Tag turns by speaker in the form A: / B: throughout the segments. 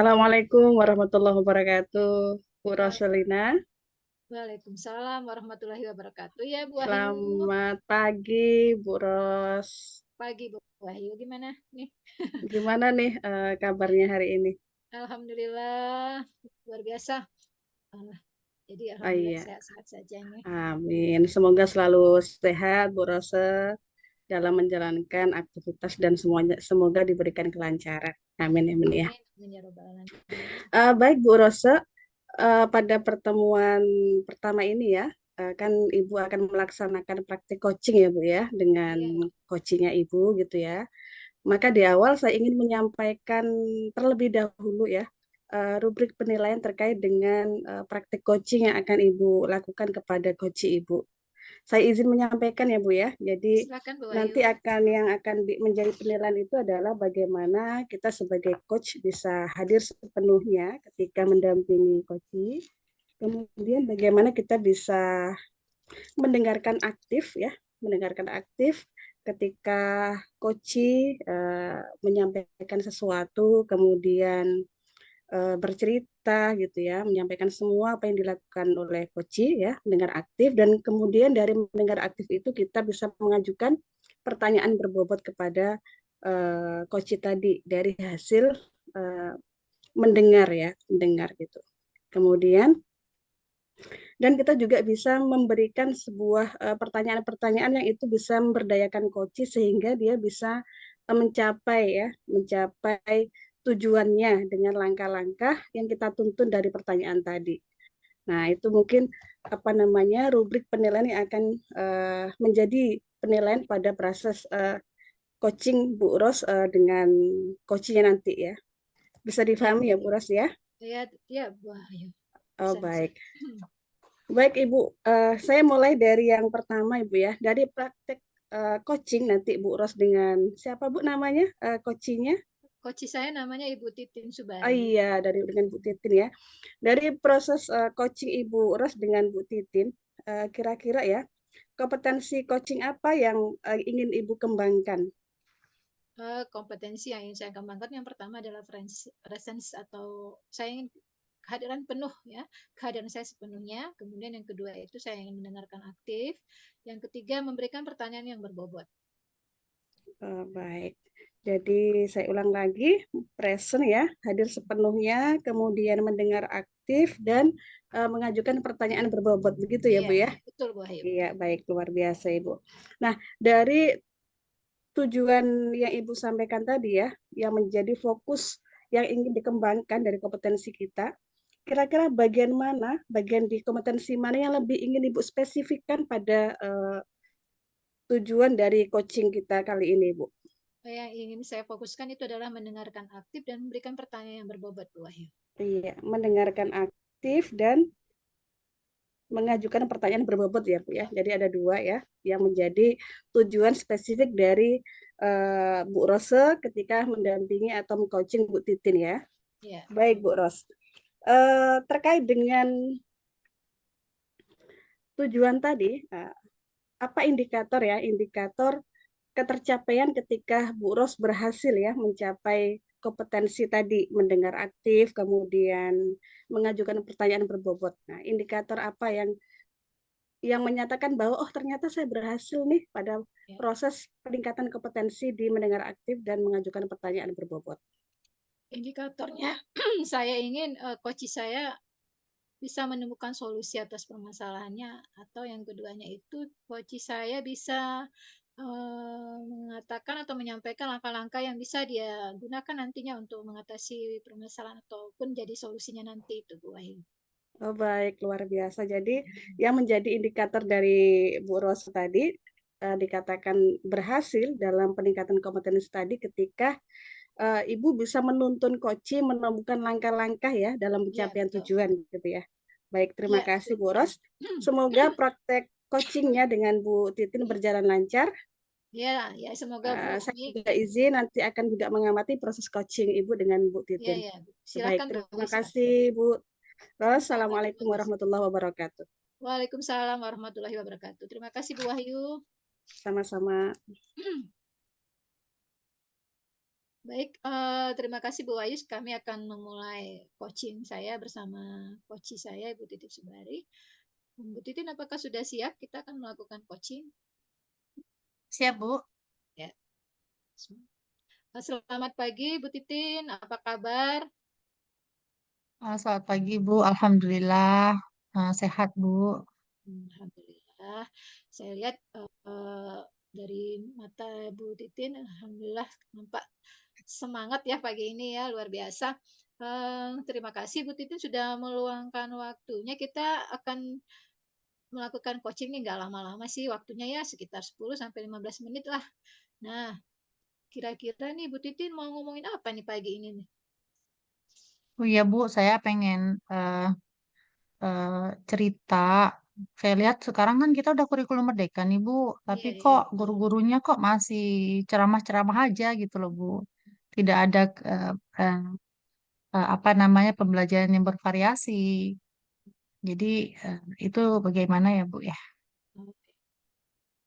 A: Assalamualaikum warahmatullahi wabarakatuh, Bu
B: Wal-
A: Roselina.
B: Waalaikumsalam warahmatullahi wabarakatuh. Ya, Bu Wahyu.
A: Selamat pagi, Bu Ros.
B: Pagi, Bu Wahyu. Gimana nih?
A: Gimana nih kabarnya hari ini?
B: Alhamdulillah, luar biasa. Allah. Jadi,
A: Oh
B: Alhamdulillah
A: iya,
B: sehat-sehat saja nih.
A: amin. Semoga selalu sehat, Bu Rose, dalam menjalankan aktivitas dan semuanya. Semoga diberikan kelancaran. Amin, amin ya.
B: Amin. Amin ya Rabbal Alamin.
A: Baik, Bu Rose. Pada pertemuan pertama ini ya, kan Ibu akan melaksanakan praktik coaching ya Bu ya, dengan
B: Iya,
A: coachingnya Ibu gitu ya. Maka di awal saya ingin menyampaikan terlebih dahulu ya, rubrik penilaian terkait dengan praktik coaching yang akan Ibu lakukan kepada coach Ibu. Saya izin menyampaikan ya Bu ya. Jadi
B: silakan Bu
A: nanti
B: Wahyu.
A: yang akan menjadi penilaian itu adalah bagaimana kita sebagai coach bisa hadir sepenuhnya ketika mendampingi coach. Kemudian bagaimana kita bisa mendengarkan aktif ya, mendengarkan aktif ketika coach menyampaikan sesuatu, kemudian bercerita gitu ya, menyampaikan semua apa yang dilakukan oleh coach ya, mendengar aktif dan kemudian dari mendengar aktif itu kita bisa mengajukan pertanyaan berbobot kepada coach tadi dari hasil uh, mendengar ya, mendengar gitu. Kemudian dan kita juga bisa memberikan sebuah pertanyaan-pertanyaan yang itu bisa memberdayakan coach sehingga dia bisa mencapai ya, mencapai tujuannya dengan langkah-langkah yang kita tuntun dari pertanyaan tadi. Nah, itu mungkin apa namanya rubrik penilaian yang akan menjadi penilaian pada proses coaching Bu Ros dengan coachnya nanti ya. Bisa
B: Iya,
A: difahami
B: Bu
A: ya Bu
B: Wahyu.
A: Ros ya?
B: Iya, iya, Bu Wahyu.
A: Oh,
B: Bisa.
A: baik. Baik Ibu, saya mulai dari yang pertama Ibu ya, dari praktek coaching nanti Bu Ros dengan siapa Bu namanya coachingnya?
B: Coach saya namanya Ibu Titin
A: Oh
B: Subari.
A: iya, dengan Bu Titin ya. Dari proses coaching Ibu Ros dengan Bu Titin, kira-kira ya, kompetensi coaching apa yang ingin Ibu kembangkan?
B: Kompetensi yang ingin saya kembangkan yang pertama adalah presence atau saya ingin kehadiran penuh ya, kehadiran saya sepenuhnya. Kemudian yang kedua itu saya ingin mendengarkan aktif. Yang ketiga memberikan pertanyaan yang berbobot.
A: Baik. Jadi saya ulang lagi, present ya, hadir sepenuhnya, kemudian mendengar aktif dan mengajukan pertanyaan berbobot. Begitu ya
B: Iya,
A: Bu ya?
B: betul Bu Ayu.
A: Iya, baik, luar biasa Ibu. Nah, dari tujuan yang Ibu sampaikan tadi ya, yang menjadi fokus yang ingin dikembangkan dari kompetensi kita, kira-kira bagian mana, bagian di kompetensi mana yang lebih ingin Ibu spesifikkan pada tujuan dari coaching kita kali ini, Bu?
B: Yang ingin saya fokuskan itu adalah mendengarkan aktif dan memberikan pertanyaan yang berbobot Bu Ayu.
A: Iya, mendengarkan aktif dan mengajukan pertanyaan berbobot ya, Bu ya. Jadi ada dua ya yang menjadi tujuan spesifik dari Bu Rose ketika mendampingi atau mengcoaching Bu Titin ya.
B: Iya, betul
A: Baik
B: Bu.
A: Bu Ros. Terkait dengan tujuan tadi, apa indikator ya, indikator ketercapaian ketika Bu Ros berhasil ya mencapai kompetensi tadi mendengar aktif, kemudian mengajukan pertanyaan berbobot. Nah, indikator apa yang menyatakan bahwa oh ternyata saya berhasil nih pada
B: Ya.
A: proses peningkatan kompetensi di mendengar aktif dan mengajukan pertanyaan berbobot.
B: Indikatornya saya ingin coach saya bisa menemukan solusi atas permasalahannya atau yang keduanya itu coach saya bisa mengatakan atau menyampaikan langkah-langkah yang bisa dia gunakan nantinya untuk mengatasi permasalahan ataupun jadi solusinya nanti itu Bu Wahyu.
A: Oh baik, luar biasa. Jadi yang menjadi indikator dari Bu Ros tadi dikatakan berhasil dalam peningkatan kompetensi tadi ketika Ibu bisa menuntun coach menemukan langkah-langkah ya dalam
B: Iya
A: pencapaian
B: betul.
A: tujuan gitu ya. Baik, terima
B: Iya
A: kasih
B: betul
A: Bu
B: Bu Wahyu.
A: Ros. Semoga praktek coachingnya dengan Bu Titin berjalan lancar.
B: Ya, ya semoga Bu
A: Saya
B: ini.
A: juga izin nanti akan juga mengamati proses coaching Ibu dengan Bu
B: Ya
A: Titin.
B: ya,
A: Baik,
B: silakan Bu
A: terima
B: Wahyu, silakan.
A: kasih Bu Ros.
B: Sama-sama
A: Assalamualaikum
B: terima kasih.
A: warahmatullahi wabarakatuh.
B: Waalaikumsalam warahmatullahi wabarakatuh. Terima kasih Bu Wahyu.
A: Sama-sama.
B: Baik, terima kasih Bu Wahyu. Kami akan memulai coaching saya bersama coach saya, Ibu Titin Subari. Bu Titin, apakah sudah siap? Kita akan melakukan coaching.
C: Siap, Bu.
B: Ya. Selamat pagi, Bu Titin. Apa kabar?
C: Selamat pagi, Bu. Alhamdulillah. Sehat, Bu.
B: Alhamdulillah. Saya lihat dari mata Bu Titin, alhamdulillah nampak semangat ya pagi ini ya, luar biasa. Terima kasih Bu Titin sudah meluangkan waktunya. Kita akan melakukan coaching ini nggak lama-lama sih waktunya ya, sekitar 10 sampai 15 menit lah. Nah, kira-kira nih Bu Titin mau ngomongin apa nih pagi ini nih?
C: Oh iya, Bu. Saya pengen eh, eh, cerita. Saya lihat sekarang kan kita udah kurikulum merdeka nih, Bu. Tapi
B: Iya, iya,
C: kok
B: betul.
C: guru-gurunya kok masih ceramah-ceramah aja gitu loh, Bu. Tidak ada eh, eh, apa namanya pembelajaran yang bervariasi. Jadi itu bagaimana ya, Bu ya?
B: Oke.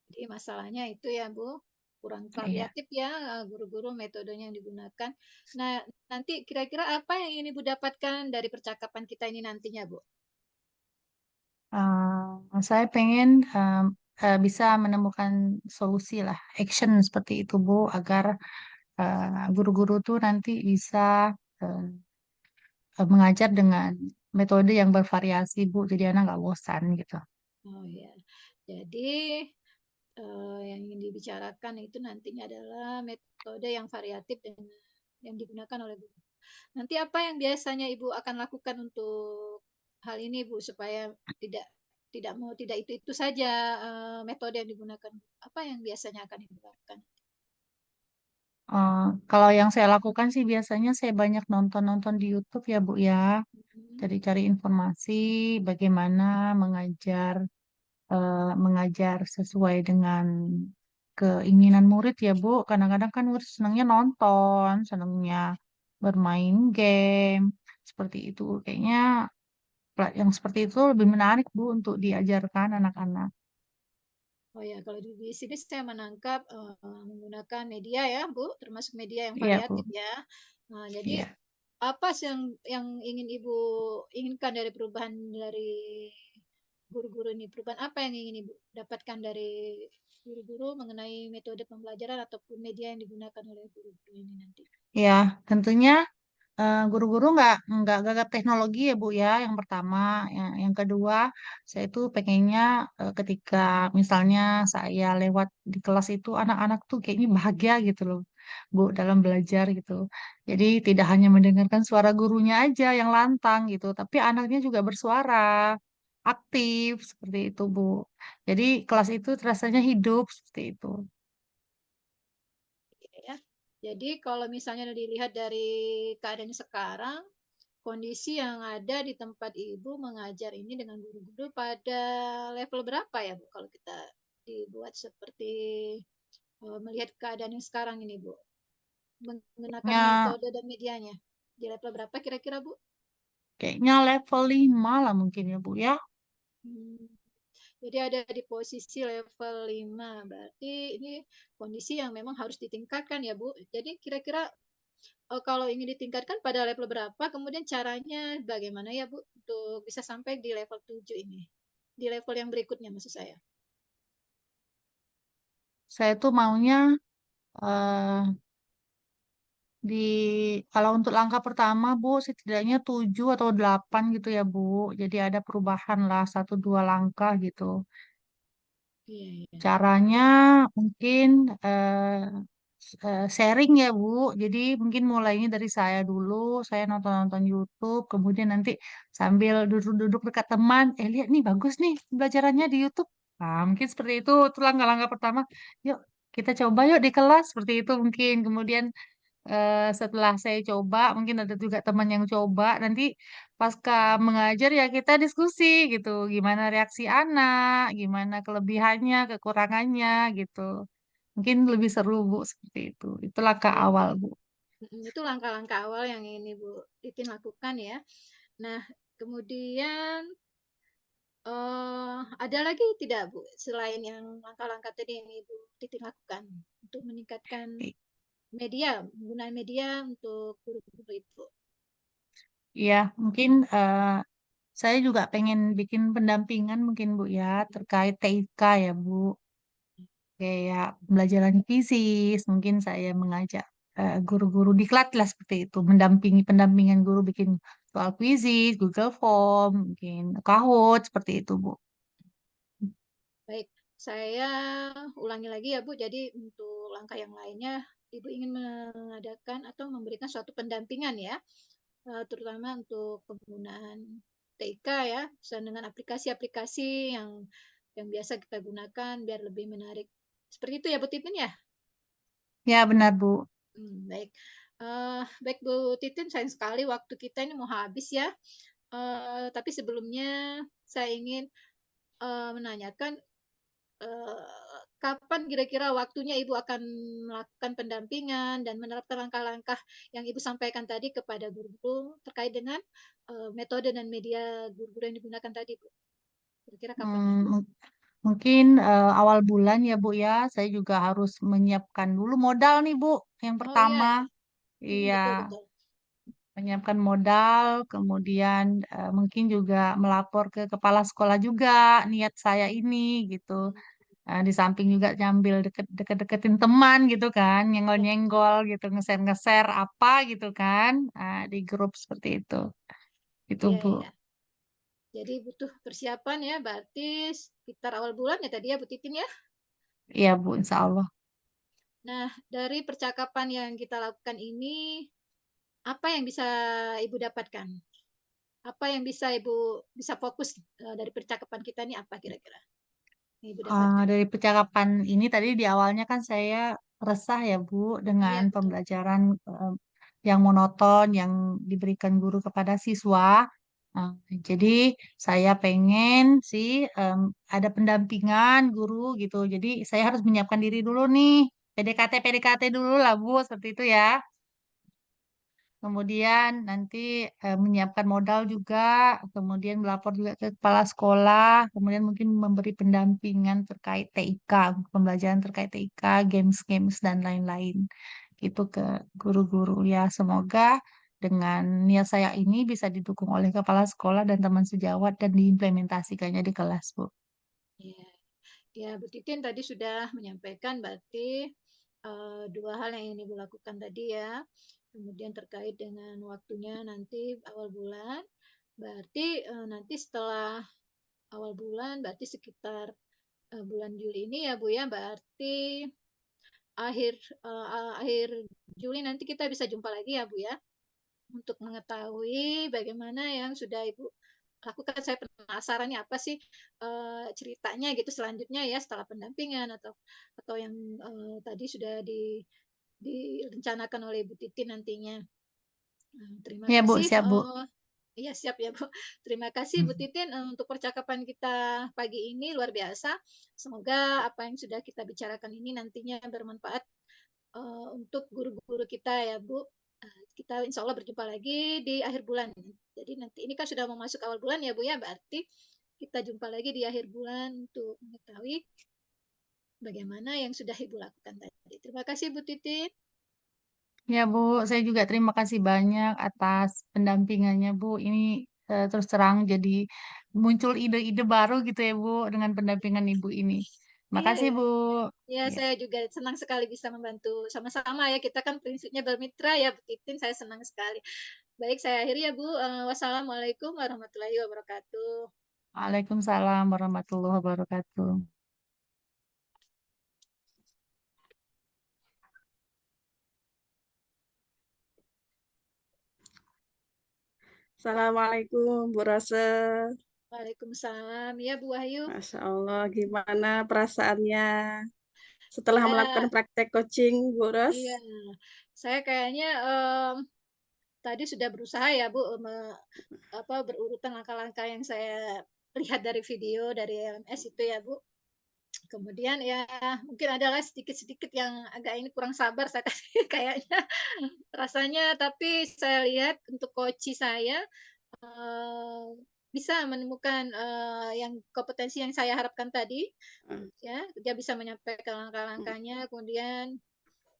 B: Jadi masalahnya itu ya Bu, kurang
C: Iya.
B: variatif ya guru-guru metodenya yang digunakan. Nah, nanti kira-kira apa yang ingin Ibu dapatkan dari percakapan kita ini nantinya Bu?
C: Saya pengen bisa menemukan solusi lah, action seperti itu, Bu, agar guru-guru tuh nanti bisa eh, mengajar dengan metode yang bervariasi, Bu. Jadi anak nggak bosan gitu.
B: Oh ya, jadi yang ingin dibicarakan itu nantinya adalah metode yang variatif dengan yang digunakan oleh guru. Nanti apa yang biasanya Ibu akan lakukan untuk hal ini Bu supaya tidak tidak itu saja metode yang digunakan. Apa yang biasanya akan Ibu lakukan?
C: Eh, Kalau yang saya lakukan sih biasanya saya banyak nonton-nonton di YouTube ya, Bu ya.
B: Hmm.
C: Cari-cari informasi bagaimana mengajar mengajar sesuai dengan keinginan murid ya, Bu. Kadang-kadang kan murid senangnya nonton, senangnya bermain game, seperti itu. Kayaknya yang seperti itu lebih menarik, Bu, untuk diajarkan anak-anak.
B: Oh ya, kalau di sini saya menangkap menggunakan media ya, Bu, termasuk media yang
C: Iya, Bu.
B: variatif ya. Nah, jadi
C: Iya.
B: apa sih yang ingin Ibu inginkan dari perubahan dari guru-guru ini? Perubahan apa yang ingin Ibu dapatkan dari guru-guru mengenai metode pembelajaran ataupun media yang digunakan oleh guru-guru ini nanti?
C: Ya, tentunya guru-guru nggak gagap teknologi ya, Bu ya. Yang pertama, yang kedua, saya itu pengennya ketika misalnya saya lewat di kelas itu anak-anak tuh kayaknya bahagia gitu loh, Bu, dalam belajar gitu. Jadi tidak hanya mendengarkan suara gurunya aja yang lantang gitu, tapi anaknya juga bersuara, aktif seperti itu, Bu. Jadi kelas itu rasanya hidup seperti itu.
B: Ya. Jadi kalau misalnya dilihat dari keadaan sekarang, kondisi yang ada di tempat Ibu mengajar ini dengan guru-guru pada level berapa ya Bu? Kalau kita dibuat seperti melihat keadaan yang sekarang ini Bu, menggunakan
C: Kayaknya,
B: metode dan medianya. Di level berapa kira-kira Bu?
C: kayaknya level 5 lah mungkin ya, Bu ya.
B: Hmm. Jadi ada di posisi level 5. Berarti ini kondisi yang memang harus ditingkatkan ya Bu. Jadi kira-kira kalau ingin ditingkatkan pada level berapa, kemudian caranya bagaimana ya Bu untuk bisa sampai di level 7 ini? Di level yang berikutnya maksud saya.
C: Saya tuh maunya eh, di kalau untuk langkah pertama, Bu, setidaknya 7 atau 8 gitu ya, Bu. Jadi ada perubahan lah, satu dua langkah gitu.
B: Iya, iya.
C: Caranya mungkin sharing ya, Bu. Jadi mungkin mulainya dari saya dulu, saya nonton-nonton YouTube, kemudian nanti sambil duduk-duduk dekat teman, lihat nih bagus nih pembelajarannya di YouTube. Nah, mungkin seperti itu langkah-langkah pertama. Yuk, kita coba yuk di kelas seperti itu mungkin. Kemudian setelah saya coba, mungkin ada juga teman yang coba, nanti pasca mengajar ya kita diskusi gitu, gimana reaksi anak, gimana kelebihannya, kekurangannya gitu. Mungkin lebih seru Bu seperti itu. Itu langkah
B: Iya.
C: awal Bu.
B: Itu langkah-langkah awal yang ini Bu Titin lakukan ya. Nah, kemudian ada lagi tidak Bu selain yang langkah-langkah tadi yang Ibu Titin lakukan untuk meningkatkan
C: I-
B: media, penggunaan media untuk guru-guru itu.
C: Iya, mungkin saya juga pengen bikin pendampingan mungkin Bu ya terkait TIK ya Bu. Kayak pembelajaran fisis, mungkin saya mengajak guru-guru di kelas lah seperti itu, mendampingi pendampingan guru bikin soal kuisis, Google Form, mungkin Kahoot seperti itu Bu.
B: Baik, saya ulangi lagi ya Bu. Jadi untuk langkah yang lainnya, Ibu ingin mengadakan atau memberikan suatu pendampingan ya, terutama untuk penggunaan TIK ya, dengan aplikasi-aplikasi yang biasa kita gunakan biar lebih menarik. Seperti itu ya Bu Titin ya?
C: Ya benar Bu.
B: Baik. Baik Bu Titin, sayang sekali waktu kita ini mau habis ya. Tapi sebelumnya saya ingin menanyakan kapan kira-kira waktunya Ibu akan melakukan pendampingan dan menerapkan langkah-langkah yang Ibu sampaikan tadi kepada guru-guru terkait dengan metode dan media guru-guru yang digunakan tadi, Bu? Kira-kira kapan ya?
C: Hmm, mungkin awal bulan ya Bu ya, saya juga harus menyiapkan dulu modal nih Bu. Yang
B: Oh iya
C: pertama,
B: ya,
C: iya,
B: betul betul.
C: menyiapkan modal, kemudian mungkin juga melapor ke kepala sekolah juga niat saya ini gitu. Di samping juga nyambil deket-deketin teman gitu kan,
B: Ya,
C: nyenggol-nyenggol gitu, nge-share apa gitu kan, di grup seperti itu. Itu
B: iya
C: Bu.
B: ya. Jadi butuh persiapan ya, berarti sekitar awal bulan ya tadi ya Bu Titin ya.
C: Iya Bu, insya Allah.
B: Nah, dari percakapan yang kita lakukan ini, apa yang bisa Ibu dapatkan? Apa yang bisa Ibu bisa fokus dari percakapan kita ini apa kira-kira yang Ibu dapatkan?
C: Dari percakapan ini tadi di awalnya kan saya resah ya Bu dengan
B: Iya, betul.
C: pembelajaran yang monoton yang diberikan guru kepada siswa. Nah, jadi saya pengen sih ada pendampingan guru gitu. Jadi saya harus menyiapkan diri dulu nih. PDKT dulu lah Bu, seperti itu ya. Kemudian nanti menyiapkan modal juga, kemudian melapor juga ke kepala sekolah, kemudian mungkin memberi pendampingan terkait TIK, pembelajaran terkait TIK, games-games dan lain-lain. Gitu ke guru-guru ya. Semoga dengan niat saya ini bisa didukung oleh kepala sekolah dan teman sejawat dan diimplementasikannya di kelas, Bu.
B: Iya. Ya, Bu Titin tadi sudah menyampaikan berarti dua hal yang ingin Ibu lakukan tadi ya. Kemudian terkait dengan waktunya nanti awal bulan, berarti nanti setelah awal bulan, berarti sekitar bulan Juli ini ya Bu ya, berarti akhir akhir Juli nanti kita bisa jumpa lagi ya Bu ya, untuk mengetahui bagaimana yang sudah Ibu lakukan. Saya penasaran nih apa sih ceritanya gitu selanjutnya ya setelah pendampingan atau yang tadi sudah direncanakan oleh Ibu Titi nantinya. Terima
C: Ya, Bu,
B: kasih.
C: siap, Bu.
B: Iya siap ya Bu. Terima kasih Bu Titin untuk percakapan kita pagi ini luar biasa. Semoga apa yang sudah kita bicarakan ini nantinya bermanfaat untuk guru-guru kita ya Bu. Kita insya Allah berjumpa lagi di akhir bulan. Jadi nanti ini kan sudah mau masuk awal bulan ya Bu ya. Berarti kita jumpa lagi di akhir bulan untuk mengetahui bagaimana yang sudah Ibu lakukan tadi. Terima kasih Bu Titin.
C: Ya, Bu, saya juga terima kasih banyak atas pendampingannya, Bu. Ini terus terang jadi muncul ide-ide baru gitu ya, Bu, dengan pendampingan Ibu ini.
B: Iya
C: Makasih,
B: ya.
C: Bu.
B: Ya,
C: Ya,
B: saya juga senang sekali bisa membantu sama-sama ya. Kita kan prinsipnya bermitra ya, Bu Titin. Saya senang sekali. Baik, saya akhiri ya, Bu. Wassalamualaikum warahmatullahi wabarakatuh.
C: Waalaikumsalam warahmatullahi wabarakatuh.
A: Assalamualaikum Bu Rose.
B: Waalaikumsalam. Ya, Bu Wahyu.
A: Masya Allah, gimana perasaannya setelah melakukan
B: Ya,
A: praktek coaching Bu Ros?
B: iya. Saya kayaknya tadi sudah berusaha ya, Bu, berurutan langkah-langkah yang saya lihat dari video dari LMS itu ya, Bu. Kemudian ya mungkin adalah sedikit-sedikit yang agak ini kurang sabar saya kayaknya rasanya, tapi saya lihat untuk coach saya uh, bisa menemukan yang kompetensi yang saya harapkan tadi, ya dia bisa menyampaikan langkah-langkahnya, kemudian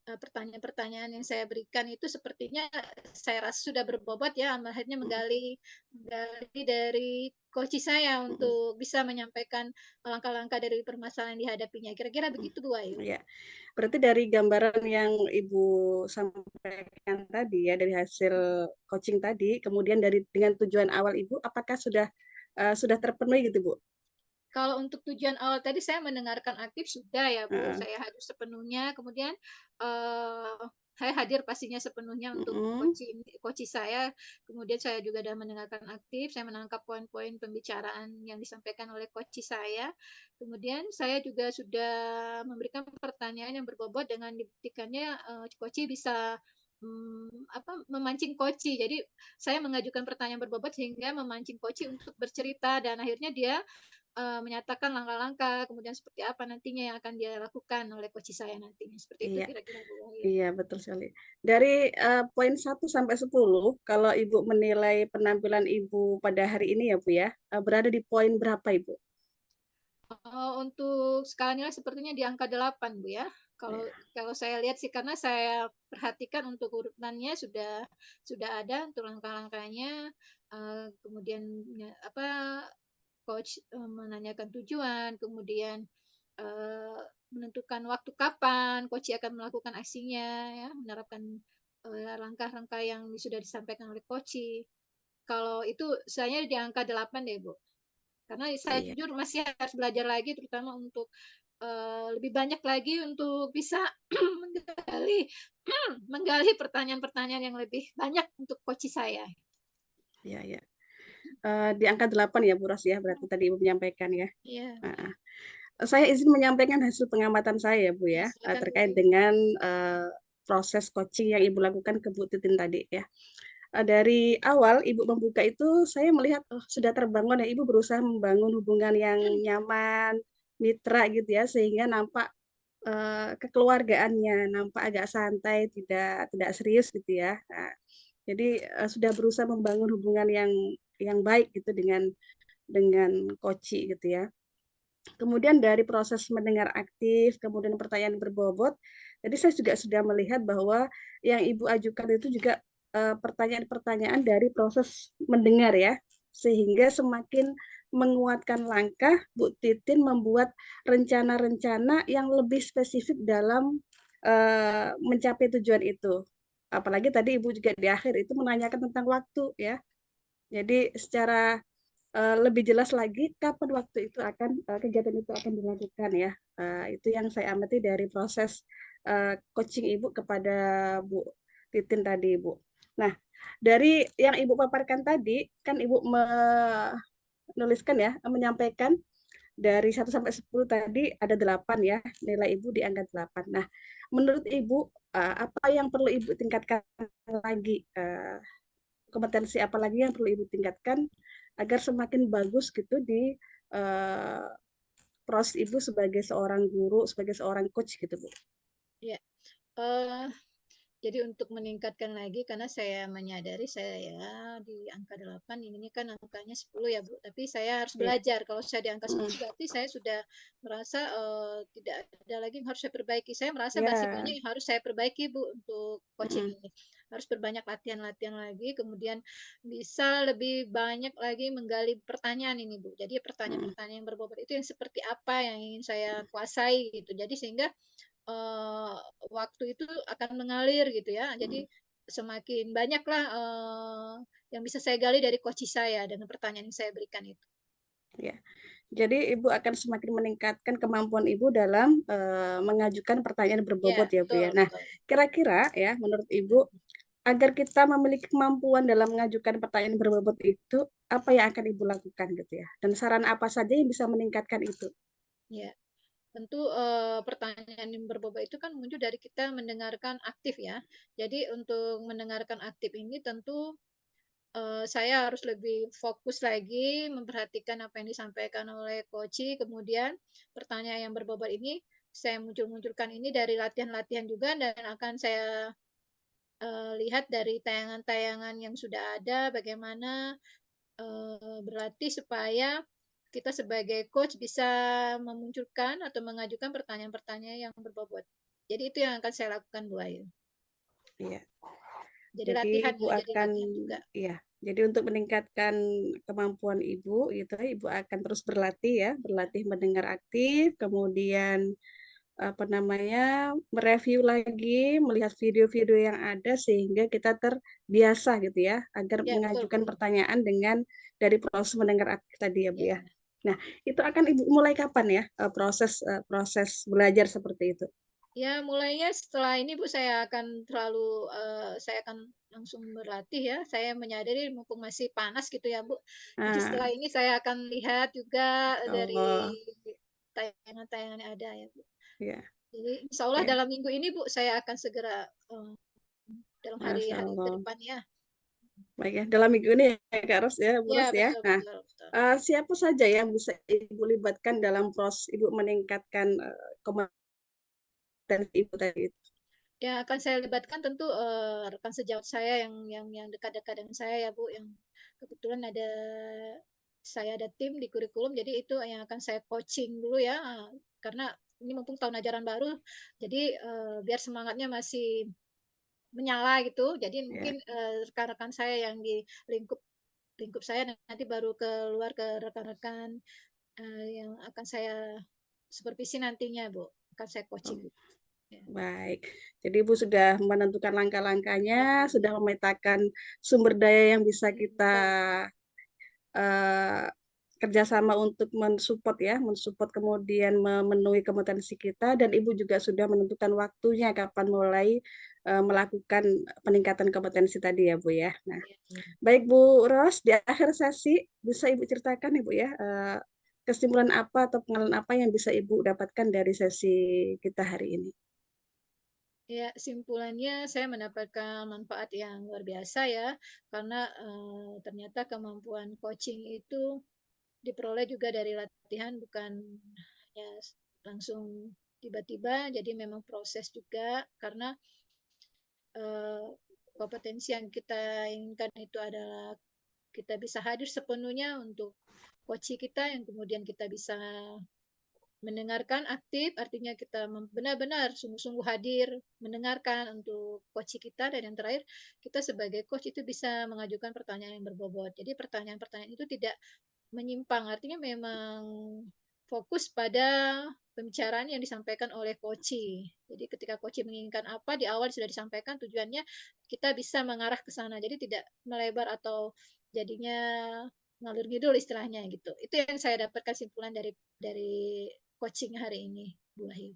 B: pertanyaan-pertanyaan yang saya berikan itu sepertinya saya rasa sudah berbobot ya, akhirnya menggali dari coach saya untuk bisa menyampaikan langkah-langkah dari permasalahan yang dihadapinya. Kira-kira begitu Bu Ayu.
A: Ya, berarti dari gambaran yang Ibu sampaikan tadi ya, dari hasil coaching tadi, kemudian dengan tujuan awal Ibu, apakah sudah terpenuhi gitu, Bu?
B: Kalau untuk tujuan awal tadi saya mendengarkan aktif sudah ya Bu,
A: Heeh.
B: saya hadir sepenuhnya, kemudian saya hadir pastinya sepenuhnya untuk
A: Mm-mm.
B: coaching saya, kemudian saya juga sudah mendengarkan aktif, saya menangkap poin-poin pembicaraan yang disampaikan oleh coaching saya, kemudian saya juga sudah memberikan pertanyaan yang berbobot dengan dibuktikannya coaching bisa memancing coaching. Jadi saya mengajukan pertanyaan berbobot sehingga memancing coaching untuk bercerita dan akhirnya dia menyatakan langkah-langkah, kemudian seperti apa nantinya yang akan dia lakukan oleh coach saya nantinya. Seperti itu
A: Iya,
B: kira-kira Bu Wahyu.
A: iya betul sekali. Dari poin 1 sampai 10, kalau Ibu menilai penampilan Ibu pada hari ini ya Bu ya, berada di poin berapa Ibu?
B: Untuk skala nilai sepertinya di angka 8 Bu ya. Kalau
A: Ya.
B: kalau saya lihat sih karena saya perhatikan untuk urutannya sudah ada untuk langkah-langkahnya, kemudian apa, coach, menanyakan tujuan, kemudian, menentukan waktu kapan coach akan melakukan aksinya ya, menerapkan, langkah-langkah yang sudah disampaikan oleh coach. Kalau itu saya di angka 8 deh, Bu. Karena saya
A: Iya,
B: jujur masih harus belajar lagi terutama untuk, lebih banyak lagi untuk bisa menggali menggali pertanyaan-pertanyaan yang lebih banyak untuk coach saya.
A: iya, iya. Di angka 8 ya Bu Ros ya, berarti tadi Ibu menyampaikan ya.
B: Iya,
A: Heeh. Saya izin menyampaikan hasil pengamatan saya ya Bu
B: ya
A: ya,
B: silakan Bu
A: terkait
B: Ayu.
A: dengan proses coaching yang Ibu lakukan ke Bu Titin tadi ya. Dari awal Ibu membuka itu saya melihat, oh sudah terbangun ya, Ibu berusaha membangun hubungan yang nyaman, mitra gitu ya, sehingga nampak, kekeluargaannya, nampak agak santai, tidak tidak serius gitu ya. Nah, jadi, sudah berusaha membangun hubungan yang baik gitu dengan koci gitu ya. Kemudian dari proses mendengar aktif, kemudian pertanyaan berbobot, jadi saya juga sudah melihat bahwa yang Ibu ajukan itu juga pertanyaan-pertanyaan dari proses mendengar ya, sehingga semakin menguatkan langkah Bu Titin membuat rencana-rencana yang lebih spesifik dalam mencapai tujuan itu. Apalagi tadi Ibu juga di akhir itu menanyakan tentang waktu ya. Jadi secara lebih jelas lagi kapan waktu itu kegiatan itu akan dilakukan ya. Itu yang saya amati dari proses coaching Ibu kepada Bu Titin tadi, Bu. Nah, dari yang Ibu paparkan tadi, kan Ibu menuliskan ya, menyampaikan dari 1 sampai 10 tadi ada 8 ya, nilai Ibu di angka 8. Nah, menurut Ibu apa yang perlu Ibu tingkatkan lagi? Kompetensi apa lagi yang perlu Ibu tingkatkan agar semakin bagus gitu di uh, proses Ibu sebagai seorang guru, sebagai seorang coach gitu Bu.
B: Ya, eee jadi untuk meningkatkan lagi karena saya menyadari saya ya di angka 8 ini kan angkanya 10 ya Bu, tapi saya harus
A: Ya.
B: belajar. Kalau saya di angka 10
A: Mm.
B: berarti saya sudah merasa, tidak ada lagi yang harus saya perbaiki. Saya merasa masih
A: Ya.
B: banyak yang harus saya perbaiki Bu untuk coaching
A: Mm.
B: ini. Harus berbanyak latihan-latihan lagi, kemudian bisa lebih banyak lagi menggali pertanyaan ini Bu. Jadi
A: Mm.
B: pertanyaan-pertanyaan yang berbobot itu yang seperti apa yang ingin saya kuasai gitu. Jadi sehingga eee, waktu itu akan mengalir gitu ya.
A: Mm.
B: Jadi semakin banyaklah, yang bisa saya gali dari coach saya dengan pertanyaan yang saya berikan itu.
A: Ya. Jadi Ibu akan semakin meningkatkan kemampuan Ibu dalam mengajukan pertanyaan
B: Iya,
A: berbobot ya Bu
B: betul
A: ya. Nah,
B: betul.
A: kira-kira ya menurut Ibu agar kita memiliki kemampuan dalam mengajukan pertanyaan berbobot itu apa yang akan Ibu lakukan gitu ya? Dan saran apa saja yang bisa meningkatkan itu?
B: Iya, tentu, pertanyaan yang berbobot itu kan muncul dari kita mendengarkan aktif ya. Jadi untuk mendengarkan aktif ini tentu, saya harus lebih fokus lagi memperhatikan apa yang disampaikan oleh coach, kemudian pertanyaan yang berbobot ini saya munculkan ini dari latihan-latihan juga dan akan saya lihat dari tayangan-tayangan yang sudah ada bagaimana, berlatih supaya kita sebagai coach bisa memunculkan atau mengajukan pertanyaan-pertanyaan yang berbobot. Jadi itu yang akan saya lakukan Bu Ayu.
A: Iya.
B: Jadi
A: Jadi
B: latihan
A: Ibu
B: ya, jadi
A: akan,
B: latihan juga.
A: ya, jadi untuk meningkatkan kemampuan Ibu, gitu, Ibu akan terus berlatih ya, berlatih mendengar aktif, kemudian apa namanya, mereview lagi, melihat video-video yang ada sehingga kita terbiasa gitu ya, agar
B: Ya betul
A: mengajukan
B: Bu.
A: pertanyaan dengan dari proses mendengar aktif tadi ya Bu
B: Ya.
A: ya. Nah, itu akan Ibu mulai kapan ya proses belajar seperti itu?
B: Ya, mulainya setelah ini Bu, saya akan langsung berlatih ya. Saya menyadari mumpung masih panas gitu ya Bu. Jadi
A: Nah,
B: setelah ini saya akan lihat juga
A: oh
B: dari tayangan-tayangan yang ada ya Bu.
A: ya,
B: Jadi insya Allah
A: ya,
B: dalam minggu ini Bu, saya akan segera dalam
A: Masya
B: hari-hari ke
A: Allah.
B: depan ya.
A: Baik ya, dalam minggu ini ya Kak Ros ya, Bu
B: Ya,
A: Ros ya.
B: betul,
A: Nah,
B: betul, betul.
A: siapa saja yang bisa Ibu libatkan dalam proses Ibu meningkatkan kompetensi Ibu tadi itu?
B: Ya, akan saya libatkan tentu rekan sejawat saya yang dekat-dekat dengan saya ya Bu, yang kebetulan saya ada tim di kurikulum, jadi itu yang akan saya coaching dulu ya, karena ini mumpung tahun ajaran baru, jadi biar semangatnya masih menyala gitu. Jadi
A: Ya.
B: mungkin rekan-rekan saya yang di lingkup lingkup saya nanti baru keluar ke rekan-rekan yang akan saya supervisi nantinya Bu, akan saya
A: Oh,
B: coaching. Ya.
A: baik. Jadi Ibu sudah menentukan langkah-langkahnya,
B: Ya.
A: sudah memetakan sumber daya yang bisa kita
B: Betul.
A: eh, kerjasama untuk mensupport ya, mensupport kemudian memenuhi kompetensi kita, dan Ibu juga sudah menentukan waktunya kapan mulai melakukan peningkatan kompetensi tadi ya Bu ya. Nah,
B: Ya, ya.
A: baik Bu Ros, di akhir sesi bisa Ibu ceritakan Ibu ya, kesimpulan apa atau pengalaman apa yang bisa Ibu dapatkan dari sesi kita hari ini?
B: Ya, simpulannya saya mendapatkan manfaat yang luar biasa ya, karena ternyata kemampuan coaching itu diperoleh juga dari latihan, bukan ya langsung tiba-tiba. Jadi memang proses juga, karena eh, kompetensi yang kita inginkan itu adalah kita bisa hadir sepenuhnya untuk coaching kita, yang kemudian kita bisa mendengarkan aktif, artinya kita benar-benar sungguh-sungguh hadir, mendengarkan untuk coach kita, dan yang terakhir, kita sebagai coach itu bisa mengajukan pertanyaan yang berbobot. Jadi pertanyaan-pertanyaan itu tidak menyimpang, artinya memang fokus pada pembicaraan yang disampaikan oleh coach. Jadi ketika coach menginginkan apa, di awal sudah disampaikan tujuannya, kita bisa mengarah ke sana. Jadi tidak melebar atau jadinya ngalur ngidul istilahnya gitu. Itu yang saya dapatkan simpulan dari coaching hari ini, Bu Wahyu.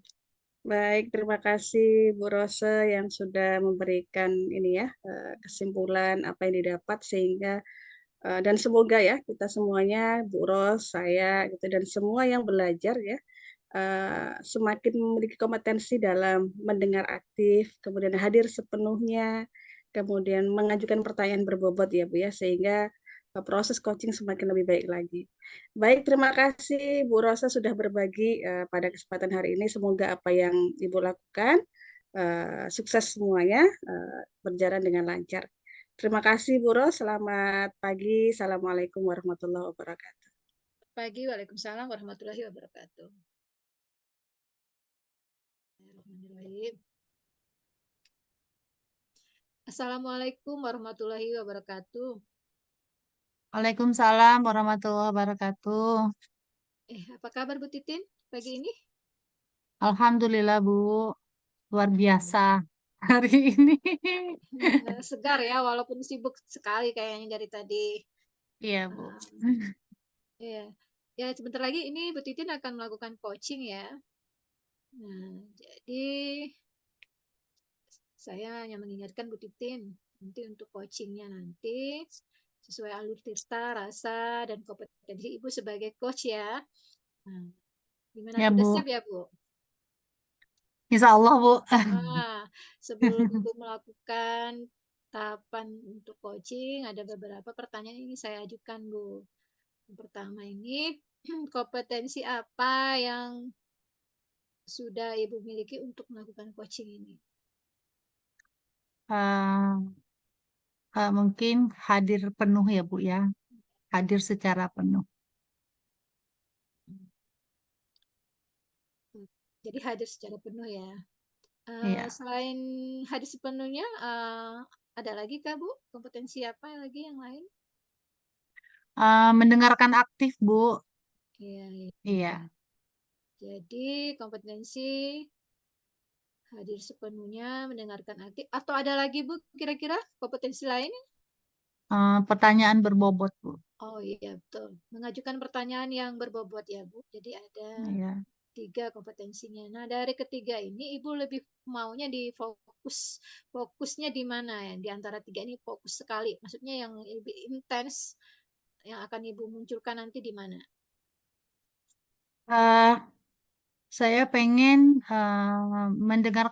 A: Baik, terima kasih Bu Rose yang sudah memberikan ini ya kesimpulan apa yang didapat sehingga dan semoga ya kita semuanya Bu Ros, saya gitu dan semua yang belajar ya semakin memiliki kompetensi dalam mendengar aktif, kemudian hadir sepenuhnya, kemudian mengajukan pertanyaan berbobot ya Bu ya sehingga proses coaching semakin lebih baik lagi. Baik, terima kasih Bu Rosa sudah berbagi pada kesempatan hari ini. Semoga apa yang Ibu lakukan sukses semuanya, berjalan dengan lancar. Terima kasih Bu Ros, selamat pagi. Assalamualaikum warahmatullahi wabarakatuh.
B: Pagi, Waalaikumsalam warahmatullahi wabarakatuh. Assalamualaikum warahmatullahi wabarakatuh.
C: Waalaikumsalam warahmatullahi wabarakatuh.
B: Apa kabar Bu Titin pagi ini?
C: Alhamdulillah Bu, luar biasa hari ini.
B: Segar ya, walaupun sibuk sekali kayaknya dari tadi.
C: Iya Bu.
B: Uh, ya, ya sebentar lagi ini Bu Titin akan melakukan coaching ya. Nah, jadi saya hanya mengingatkan Bu Titin nanti untuk coachingnya nanti sesuai alur tirta, rasa, dan kompetensi Ibu sebagai coach ya. Nah, gimana
C: Ya
B: sudah
C: Bu,
B: siap ya Bu?
C: Insya Allah Bu.
B: Sebelum Ibu melakukan tahapan untuk coaching, ada beberapa pertanyaan ini saya ajukan, Bu. Yang pertama ini, kompetensi apa yang sudah Ibu miliki untuk melakukan coaching ini?
C: Mungkin hadir penuh ya Bu ya, hadir secara penuh.
B: Jadi hadir secara penuh ya.
C: Iya.
B: Selain hadir sepenuhnya, ada lagi Kak Bu? Kompetensi apa lagi yang lain?
C: Mendengarkan aktif, Bu.
B: Iya, iya.
C: Iya.
B: Jadi kompetensi hadir sepenuhnya, mendengarkan aktif. Atau ada lagi Bu, kira-kira kompetensi lain?
C: Pertanyaan berbobot, Bu.
B: Oh iya betul. Mengajukan pertanyaan yang berbobot ya Bu. Jadi ada
C: Iya.
B: 3 kompetensinya. Nah dari ketiga ini Ibu lebih maunya di fokusnya di mana ya? Di antara 3 ini fokus sekali. Maksudnya yang lebih intens yang akan Ibu munculkan nanti di mana?
C: Eh, saya pengen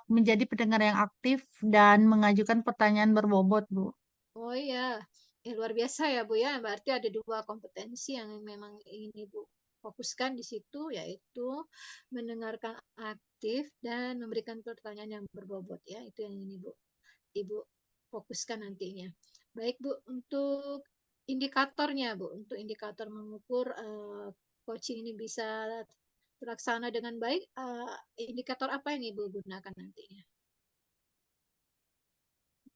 C: menjadi pendengar yang aktif dan mengajukan pertanyaan berbobot, Bu.
B: Oh iya, luar biasa ya Bu ya. Berarti ada 2 kompetensi yang memang ingin Ibu fokuskan di situ, yaitu mendengarkan aktif dan memberikan pertanyaan yang berbobot ya. Itu yang ingin Ibu fokuskan nantinya. Baik Bu, untuk indikatornya Bu, untuk indikator mengukur coaching ini bisa terlaksana dengan baik, indikator apa yang Ibu gunakan nantinya?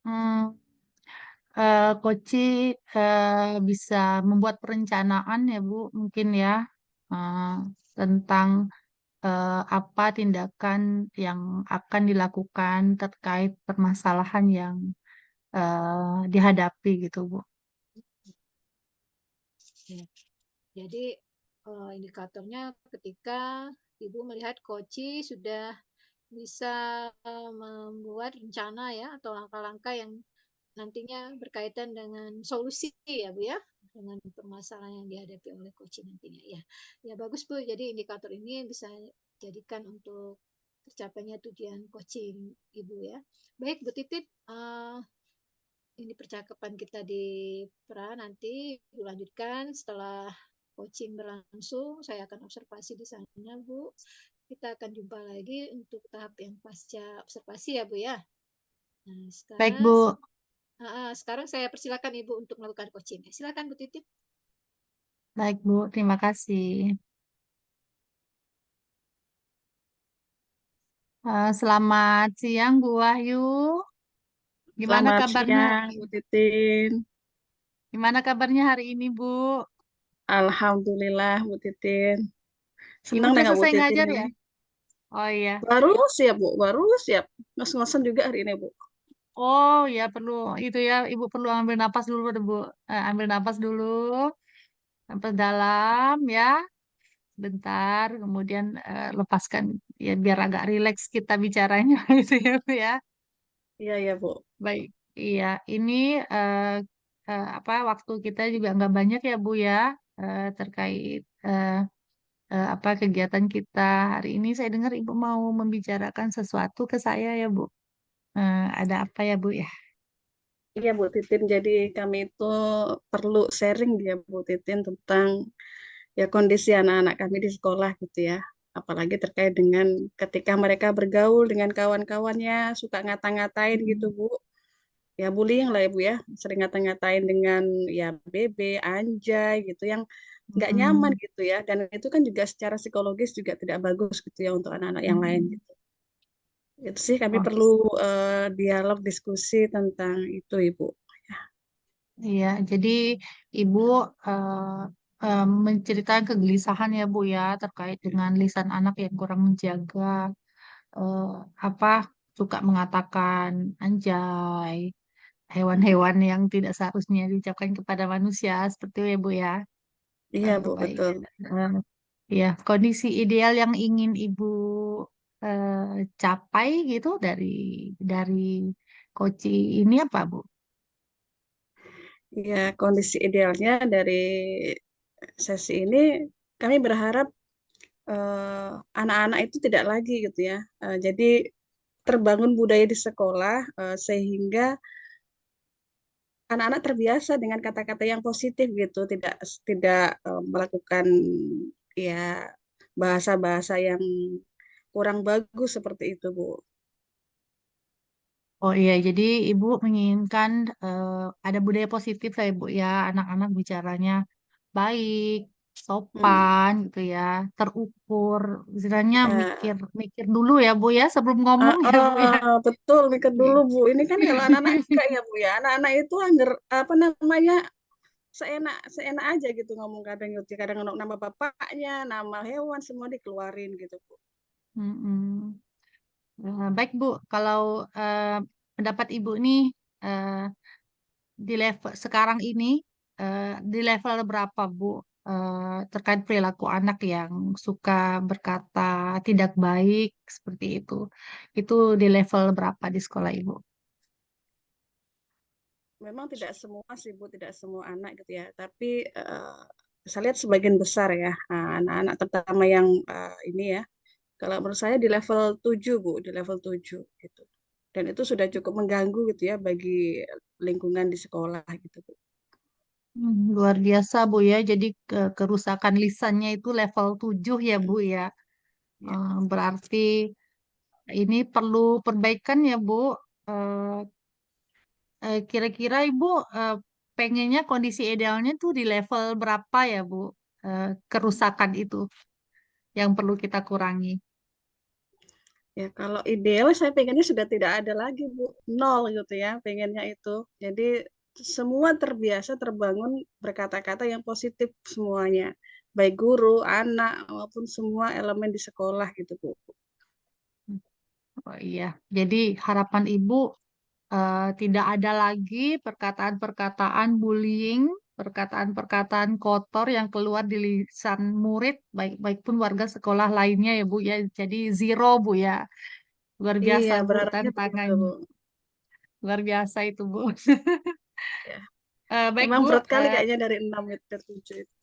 C: Hmm, Koci bisa membuat perencanaan ya, Bu, mungkin ya, eh, tentang apa tindakan yang akan dilakukan terkait permasalahan yang dihadapi gitu, Bu.
B: Ya. Jadi indikatornya ketika Ibu melihat coach sudah bisa membuat rencana ya atau langkah-langkah yang nantinya berkaitan dengan solusi ya Bu ya dengan permasalahan yang dihadapi oleh coach nantinya ya. Ya bagus Bu. Jadi indikator ini bisa jadikan untuk tercapainya tujuan coaching Ibu ya. Baik Bu Titit, ini percakapan kita di pra nanti dilanjutkan setelah coaching berlangsung. Saya akan observasi di sana, Bu. Kita akan jumpa lagi untuk tahap yang pasca observasi ya, Bu ya. Nah,
C: Baik,
B: sekarang
C: Bu.
B: sekarang saya persilakan Ibu untuk melakukan coaching. Silakan Bu Titip.
C: Baik, Bu. Terima kasih. Selamat siang, Bu Wahyu. Gimana
A: Selamat
C: kabarnya?
A: siang, Bu Titin.
C: Gimana kabarnya hari ini, Bu?
A: Alhamdulillah, Bu Titin.
C: Ibu
A: Senang
C: udah
A: dengan Bu
C: selesai
A: Titin
C: ngajar
A: ini.
C: ya? Oh iya.
A: Baru siap, Bu. Baru siap. Ngos-ngosan juga hari ini, Bu.
C: Oh ya perlu itu ya. Ibu perlu ambil napas dulu, deh, Bu. Ambil napas dulu. Napas dalam ya. Bentar. Kemudian lepaskan. Ya biar agak rileks kita bicaranya gitu ya, Bu ya.
A: Iya, iya, Bu.
C: Baik. Iya. Ini apa waktu kita juga nggak banyak ya, Bu ya. Terkait apa kegiatan kita hari ini. Saya dengar Ibu mau membicarakan sesuatu ke saya ya, Bu. Ada apa ya, Bu ya?
A: Iya, Bu Titin. Jadi kami itu perlu sharing ya, Bu Titin, tentang ya kondisi anak-anak kami di sekolah gitu ya. Apalagi terkait dengan ketika mereka bergaul dengan kawan-kawannya, suka ngata-ngatain gitu,
C: Mm,
A: Bu. Ya bullying lah ya Bu ya, sering ngata-ngatain dengan ya bebe, anjay gitu yang nggak nyaman
C: mm,
A: gitu ya, dan itu kan juga secara psikologis juga tidak bagus gitu ya untuk anak-anak yang lain
C: mm.
A: gitu. Itu sih kami
C: Oh,
A: perlu dialog diskusi tentang itu Ibu.
C: iya. Jadi Ibu menceritakan kegelisahan ya, Bu ya, terkait dengan lisan anak yang kurang menjaga, eh, apa suka mengatakan anjay, hewan-hewan yang tidak seharusnya diucapkan kepada manusia, seperti itu ya, Bu ya.
A: Iya Bu,
C: Baik.
A: betul.
C: Eh, ya, kondisi ideal yang ingin Ibu capai gitu dari Koci ini apa, Bu?
A: Ya kondisi idealnya dari sesi ini kami berharap anak-anak itu tidak lagi gitu ya. Jadi terbangun budaya di sekolah sehingga anak-anak terbiasa dengan kata-kata yang positif gitu, tidak tidak melakukan ya bahasa-bahasa yang kurang bagus seperti itu, Bu.
C: Oh iya, jadi Ibu menginginkan ada budaya positif lah Ibu ya, anak-anak bicaranya baik,
A: Mm.
C: sopan gitu ya, terukur. Istilahnya
A: Ya.
C: mikir dulu ya Bu ya sebelum ngomong ya Bu ya.
A: Betul, mikir dulu
C: Iya.
A: Bu. Ini kan kalau anak-anak enggak ya Bu ya. Anak-anak itu angger apa namanya seenak seenak aja gitu ngomong kadang gitu. Kadang nama bapaknya, nama hewan semua dikeluarin gitu Bu.
C: Mm-mm. Baik Bu, kalau pendapat Ibu nih eh, di level sekarang ini di level berapa Bu terkait perilaku anak yang suka berkata tidak baik seperti itu? Itu di level berapa di sekolah Ibu?
A: Memang tidak semua sih Bu, tidak semua anak gitu ya. Tapi saya lihat sebagian besar ya, anak-anak terutama yang ini ya. Kalau menurut saya di level 7 Bu, di level 7 gitu. Dan itu sudah cukup mengganggu gitu ya bagi lingkungan di sekolah gitu Bu.
C: Luar biasa Bu ya, jadi kerusakan lisannya itu level 7 ya Bu ya.
A: Ya.
C: Berarti ini perlu perbaikan ya Bu. Eh, Kira-kira Ibu pengennya kondisi idealnya tuh di level berapa ya Bu? Kerusakan itu yang perlu kita kurangi.
A: Ya, kalau ideal saya pengennya sudah tidak ada lagi, Bu. Nol gitu ya, pengennya itu. Jadi semua terbiasa terbangun berkata-kata yang positif semuanya. Baik guru, anak, maupun semua elemen di sekolah gitu, Bu.
C: Oh iya, jadi harapan Ibu tidak ada lagi perkataan-perkataan bullying, perkataan-perkataan kotor yang keluar di lisan murid, baik pun warga sekolah lainnya ya Bu ya. Jadi zero Bu ya. Luar biasa
A: Iya,
C: Bu
A: berharapnya begitu,
C: tantangannya.
A: Bu.
C: Luar biasa itu Bu.
A: Ya.
C: Baik
A: Memang
C: Bu,
A: berat kali kayaknya dari 6 meter 7 itu.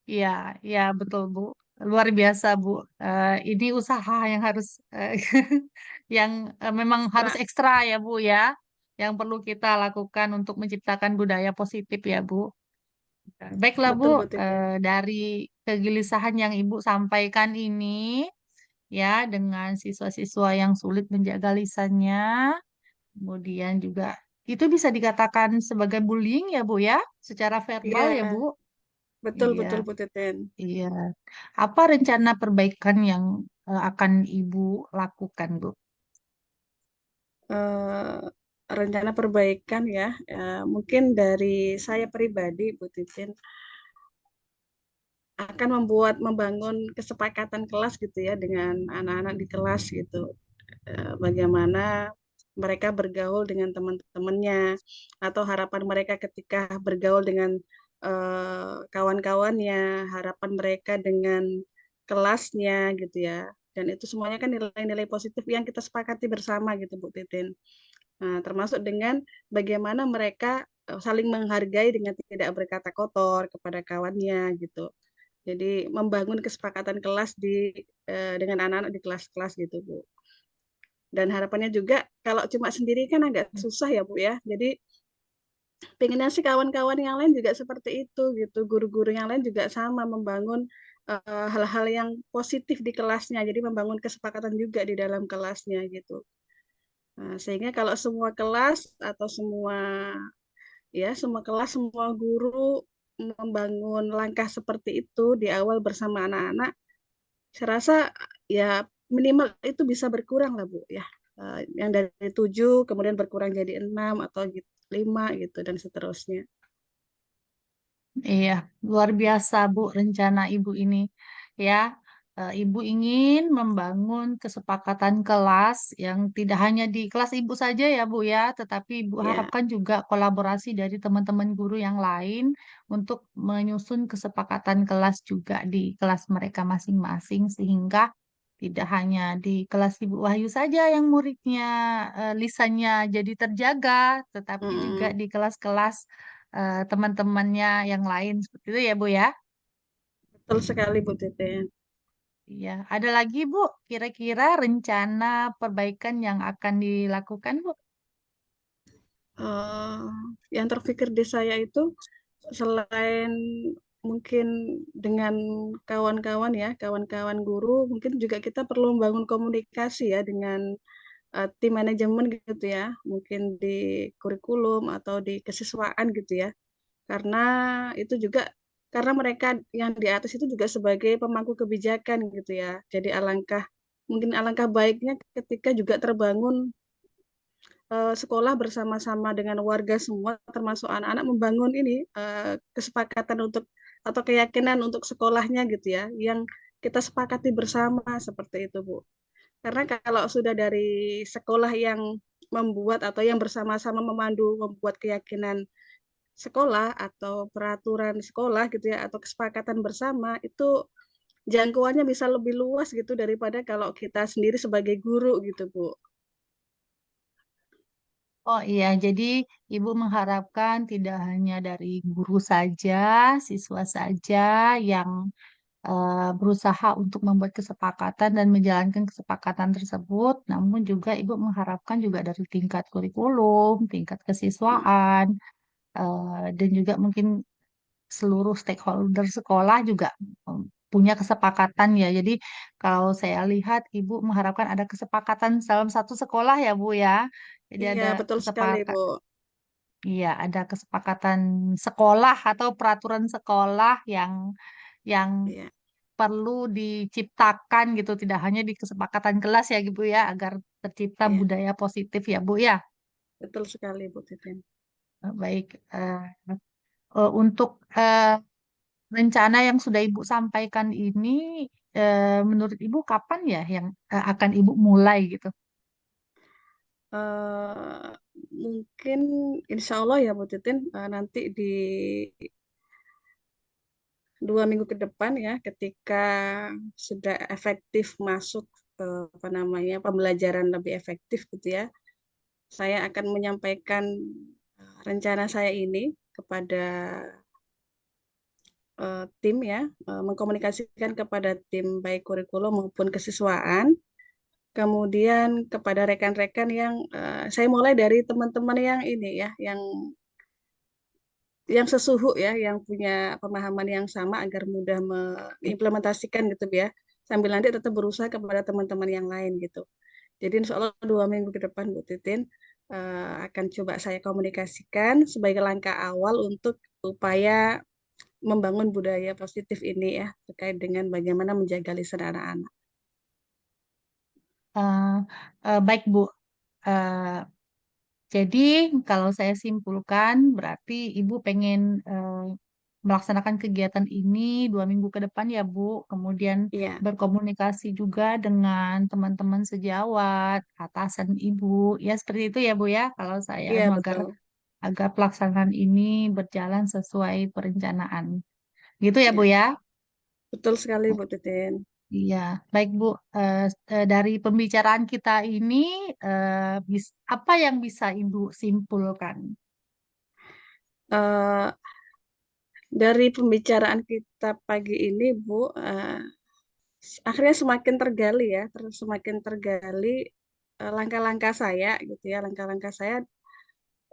C: iya, iya betul Bu. Luar biasa Bu. Ini usaha yang harus yang memang harus
A: Ekstra.
C: ekstra ya Bu ya, yang perlu kita lakukan untuk menciptakan budaya positif ya Bu. Baiklah Bu,
A: Betul, Bu Titin.
C: dari kegelisahan yang Ibu sampaikan ini ya dengan siswa-siswa yang sulit menjaga lisannya, kemudian juga itu bisa dikatakan sebagai bullying ya Bu ya, secara verbal ya
A: Iya,
C: Bu.
A: betul,
C: Iya.
A: betul, Bu Titin.
C: Iya. Apa rencana perbaikan yang akan Ibu lakukan, Bu?
A: eh, Rencana perbaikan ya, mungkin dari saya pribadi, Bu Titin, akan membangun kesepakatan kelas gitu ya dengan anak-anak di kelas gitu. Bagaimana mereka bergaul dengan teman-temannya atau harapan mereka ketika bergaul dengan kawan-kawannya, harapan mereka dengan kelasnya gitu ya. Dan itu semuanya kan nilai-nilai positif yang kita sepakati bersama gitu Bu Titin. Nah, termasuk dengan bagaimana mereka saling menghargai dengan tidak berkata kotor kepada kawannya gitu. Jadi membangun kesepakatan kelas dengan anak-anak di kelas-kelas gitu, Bu. Dan harapannya juga kalau cuma sendiri kan agak susah ya, Bu ya. Jadi pengennya sih kawan-kawan yang lain juga seperti itu gitu. Guru-guru yang lain juga sama membangun hal-hal yang positif di kelasnya. Jadi membangun kesepakatan juga di dalam kelasnya gitu. Nah, sehingga kalau semua kelas atau semua kelas, semua guru membangun langkah seperti itu di awal bersama anak-anak, saya rasa ya minimal itu bisa berkurang lah Bu ya. Yang dari 7 kemudian berkurang jadi 6 atau 5 gitu dan seterusnya.
C: Iya, luar biasa, Bu, rencana Ibu ini. Ya, Ibu ingin membangun kesepakatan kelas yang tidak hanya di kelas Ibu saja ya, Bu ya, tetapi Ibu
A: Ya,
C: harapkan juga kolaborasi dari teman-teman guru yang lain untuk menyusun kesepakatan kelas juga di kelas mereka masing-masing sehingga tidak hanya di kelas Ibu Wahyu saja yang muridnya lisannya jadi terjaga, tetapi juga
A: mm-mm.
C: di kelas-kelas teman-temannya yang lain seperti itu ya Bu ya.
A: Betul sekali Bu Titin.
C: Iya, ada lagi Bu, kira-kira rencana perbaikan yang akan dilakukan Bu?
A: Eh, yang terpikir di saya itu selain mungkin dengan kawan-kawan ya, kawan-kawan guru, mungkin juga kita perlu membangun komunikasi ya dengan tim manajemen gitu ya, mungkin di kurikulum atau di kesiswaan gitu ya. Karena itu juga karena mereka yang di atas itu juga sebagai pemangku kebijakan gitu ya. Jadi mungkin alangkah baiknya ketika juga terbangun sekolah bersama-sama dengan warga semua, termasuk anak-anak membangun ini kesepakatan untuk atau keyakinan untuk sekolahnya gitu ya, yang kita sepakati bersama seperti itu, Bu. Karena kalau sudah dari sekolah yang membuat atau yang bersama-sama memandu membuat keyakinan sekolah atau peraturan sekolah gitu ya atau kesepakatan bersama itu jangkauannya bisa lebih luas gitu daripada kalau kita sendiri sebagai guru gitu, Bu.
C: Oh iya, jadi Ibu mengharapkan tidak hanya dari guru saja, siswa saja yang berusaha untuk membuat kesepakatan dan menjalankan kesepakatan tersebut, namun juga Ibu mengharapkan juga dari tingkat kurikulum, tingkat kesiswaan, dan juga mungkin seluruh stakeholder sekolah juga punya kesepakatan ya. Jadi kalau saya lihat Ibu mengharapkan ada kesepakatan dalam satu sekolah ya Bu ya. Jadi
A: Iya,
C: ada
A: betul sekali, Bu.
C: kesepakatan, iya ada kesepakatan sekolah atau peraturan sekolah yang
A: Iya,
C: perlu diciptakan gitu, tidak hanya di kesepakatan kelas ya Bu ya, agar tercipta
A: iya,
C: budaya positif ya Bu ya.
A: betul sekali, Bu Titin.
C: Baik, untuk rencana yang sudah Ibu sampaikan ini, menurut Ibu kapan ya yang akan Ibu mulai gitu?
A: Eh, Mungkin insya Allah ya Bu Titin nanti di 2 minggu ke depan ya ketika sudah efektif masuk apa namanya pembelajaran lebih efektif gitu ya saya akan menyampaikan rencana saya ini kepada tim ya mengkomunikasikan kepada tim baik kurikulum maupun kesiswaan kemudian kepada rekan-rekan yang saya mulai dari teman-teman yang ini ya yang sesuhu ya, yang punya pemahaman yang sama agar mudah mengimplementasikan gitu ya. Sambil nanti tetap berusaha kepada teman-teman yang lain gitu. Jadi insya Allah 2 minggu ke depan Bu Titin akan coba saya komunikasikan sebagai langkah awal untuk upaya membangun budaya positif ini ya terkait dengan bagaimana menjaga lisan anak-anak.
C: Eh, baik Bu. Eh, Jadi kalau saya simpulkan berarti Ibu pengen melaksanakan kegiatan ini 2 minggu ke depan ya Bu. Kemudian
A: Iya,
C: berkomunikasi juga dengan teman-teman sejawat, atasan Ibu. Ya seperti itu ya Bu ya. Kalau saya
A: iya
C: agar
A: betul.
C: agar pelaksanaan ini berjalan sesuai perencanaan. Gitu ya Bu
A: Ya,
C: ya.
A: betul sekali Bu Titin.
C: Iya, baik Bu. Dari pembicaraan kita ini, apa yang bisa Ibu simpulkan?
A: Eh, dari pembicaraan kita pagi ini Bu, akhirnya semakin tergali ya, semakin tergali langkah-langkah saya gitu ya, langkah-langkah saya